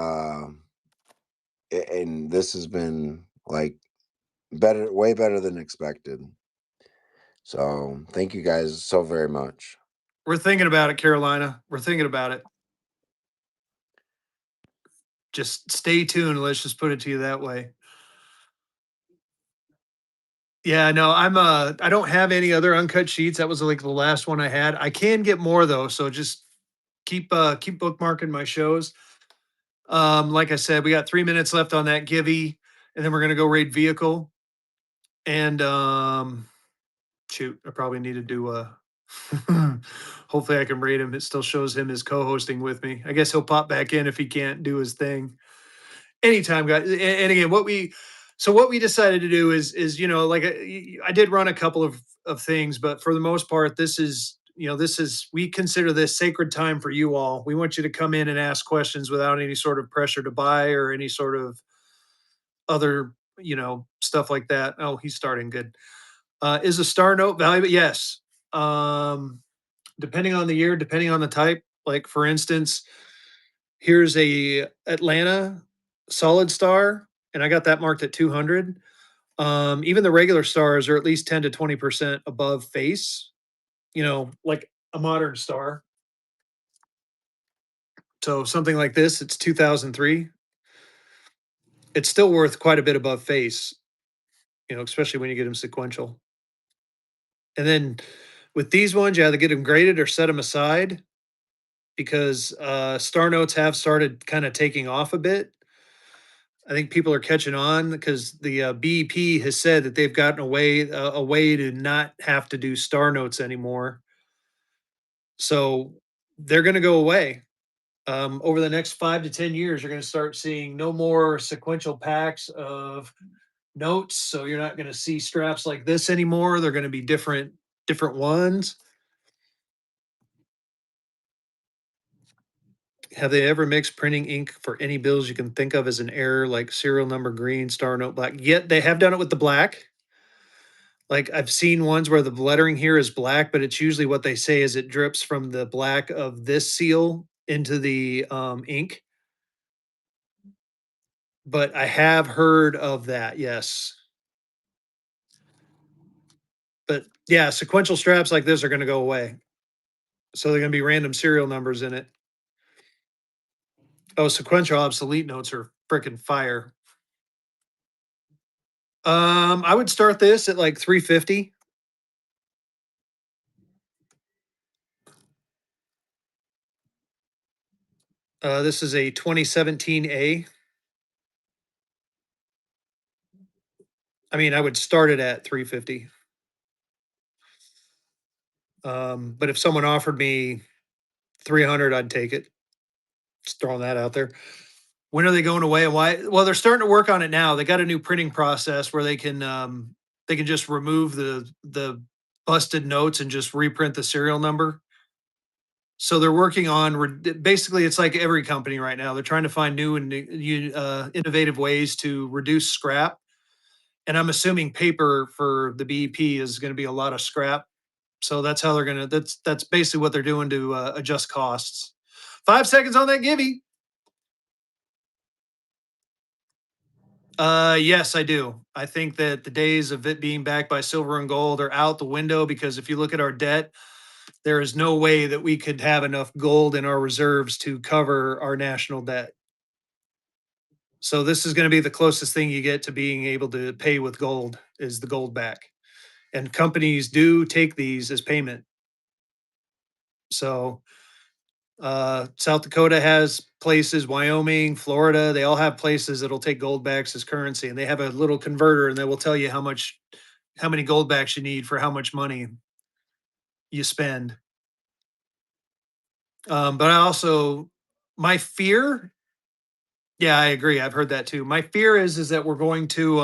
and this has been like better, way better than expected. So thank you guys so very much. We're thinking about it, Carolina. We're thinking about it. Just stay tuned. Let's just put it to you that way. Yeah, no, I don't have any other uncut sheets. That was like the last one I had. I can get more though, so just keep bookmarking my shows. Like I said, we got 3 minutes left on that Givey, and then we're gonna go raid vehicle. And shoot, I probably need to do hopefully I can rate him. It still shows him as co-hosting with me. I guess he'll pop back in if he can't do his thing. Anytime, guys. And again, what we decided to do is like I did run a couple of things, but for the most part, this is we consider this sacred time for you all. We want you to come in and ask questions without any sort of pressure to buy or any sort of other stuff like that. Oh, he's starting good. Is a star note valuable? Yes. Um, Depending on the year, depending on the type. Like for instance, here's a Atlanta solid star, and I got that marked at 200. Even the regular stars are at least 10 to 20% above face. Like a modern star. So something like this, it's 2003. It's still worth quite a bit above face. Especially when you get them sequential. And then with these ones, you either get them graded or set them aside because star notes have started kind of taking off a bit. I think people are catching on because the BEP has said that they've gotten a way to not have to do star notes anymore. So they're going to go away. Over the next 5 to 10 years, you're going to start seeing no more sequential packs of notes. So you're not going to see straps like this anymore. They're going to be different ones. Have they ever mixed printing ink for any bills you can think of as an error, like serial number green, star note black? Yet they have done it with the black. Like I've seen ones where the lettering here is black, but it's usually what they say is it drips from the black of this seal into the ink. But I have heard of that, yes. But yeah, sequential straps like this are going to go away. So they're going to be random serial numbers in it. Oh, sequential obsolete notes are freaking fire. I would start this at like 350. This is a 2017A. I mean, I would start it at 350. But if someone offered me 300, I'd take it. Just throwing that out there. When are they going away and why? Well, they're starting to work on it now. They got a new printing process where they can just remove the busted notes and just reprint the serial number. So they're working on basically it's like every company right now. They're trying to find new and innovative ways to reduce scrap. And I'm assuming paper for the BEP is going to be a lot of scrap. So that's how they're going to that's basically what they're doing to adjust costs. 5 seconds on that Gibby. Yes, I do. I think that the days of it being backed by silver and gold are out the window because if you look at our debt, there is no way that we could have enough gold in our reserves to cover our national debt. So this is going to be the closest thing you get to being able to pay with gold is the gold back. And companies do take these as payment. So South Dakota has places, Wyoming, Florida, they all have places that'll take gold backs as currency, and they have a little converter, and they will tell you how many gold backs you need for how much money you spend. But I also, my fear, yeah, I agree. I've heard that too. My fear is that we're going to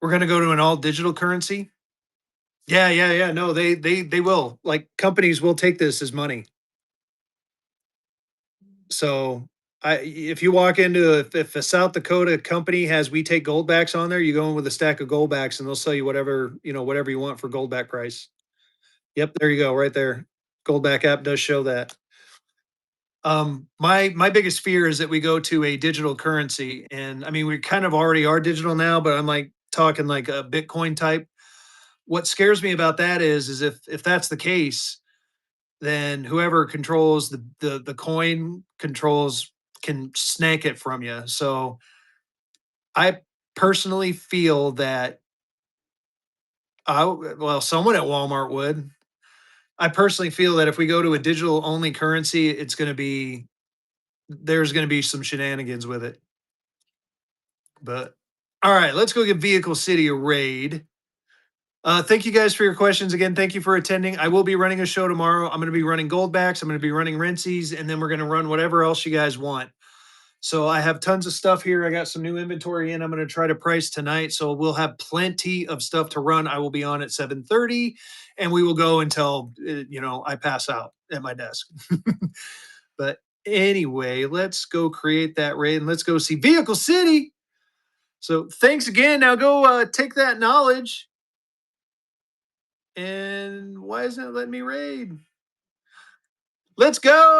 go to an all digital currency. Yeah, yeah, yeah. No, they will. Like companies will take this as money. So If you walk into if a South Dakota company has we take goldbacks on there, you go in with a stack of goldbacks and they'll sell you whatever, whatever you want for goldback price. Yep, there you go, right there. Goldback app does show that. My biggest fear is that we go to a digital currency, and I mean we kind of already are digital now, but I'm like talking like a Bitcoin type. What scares me about that is if that's the case, then whoever controls the coin controls can snake it from you. So I personally feel that well, someone at Walmart would. I personally feel that if we go to a digital only currency, there's going to be some shenanigans with it. But all right, let's go give Vehicle City a raid. Thank you guys for your questions again. Thank you for attending. I will be running a show tomorrow. I'm going to be running Goldbacks. I'm going to be running Rinsies, and then we're going to run whatever else you guys want. So I have tons of stuff here. I got some new inventory in. I'm going to try to price tonight. So we'll have plenty of stuff to run. I will be on at 7:30 and we will go until, I pass out at my desk. But anyway, let's go create that raid and let's go see Vehicle City. So thanks again. Now go take that knowledge. And why isn't it letting me raid? Let's go.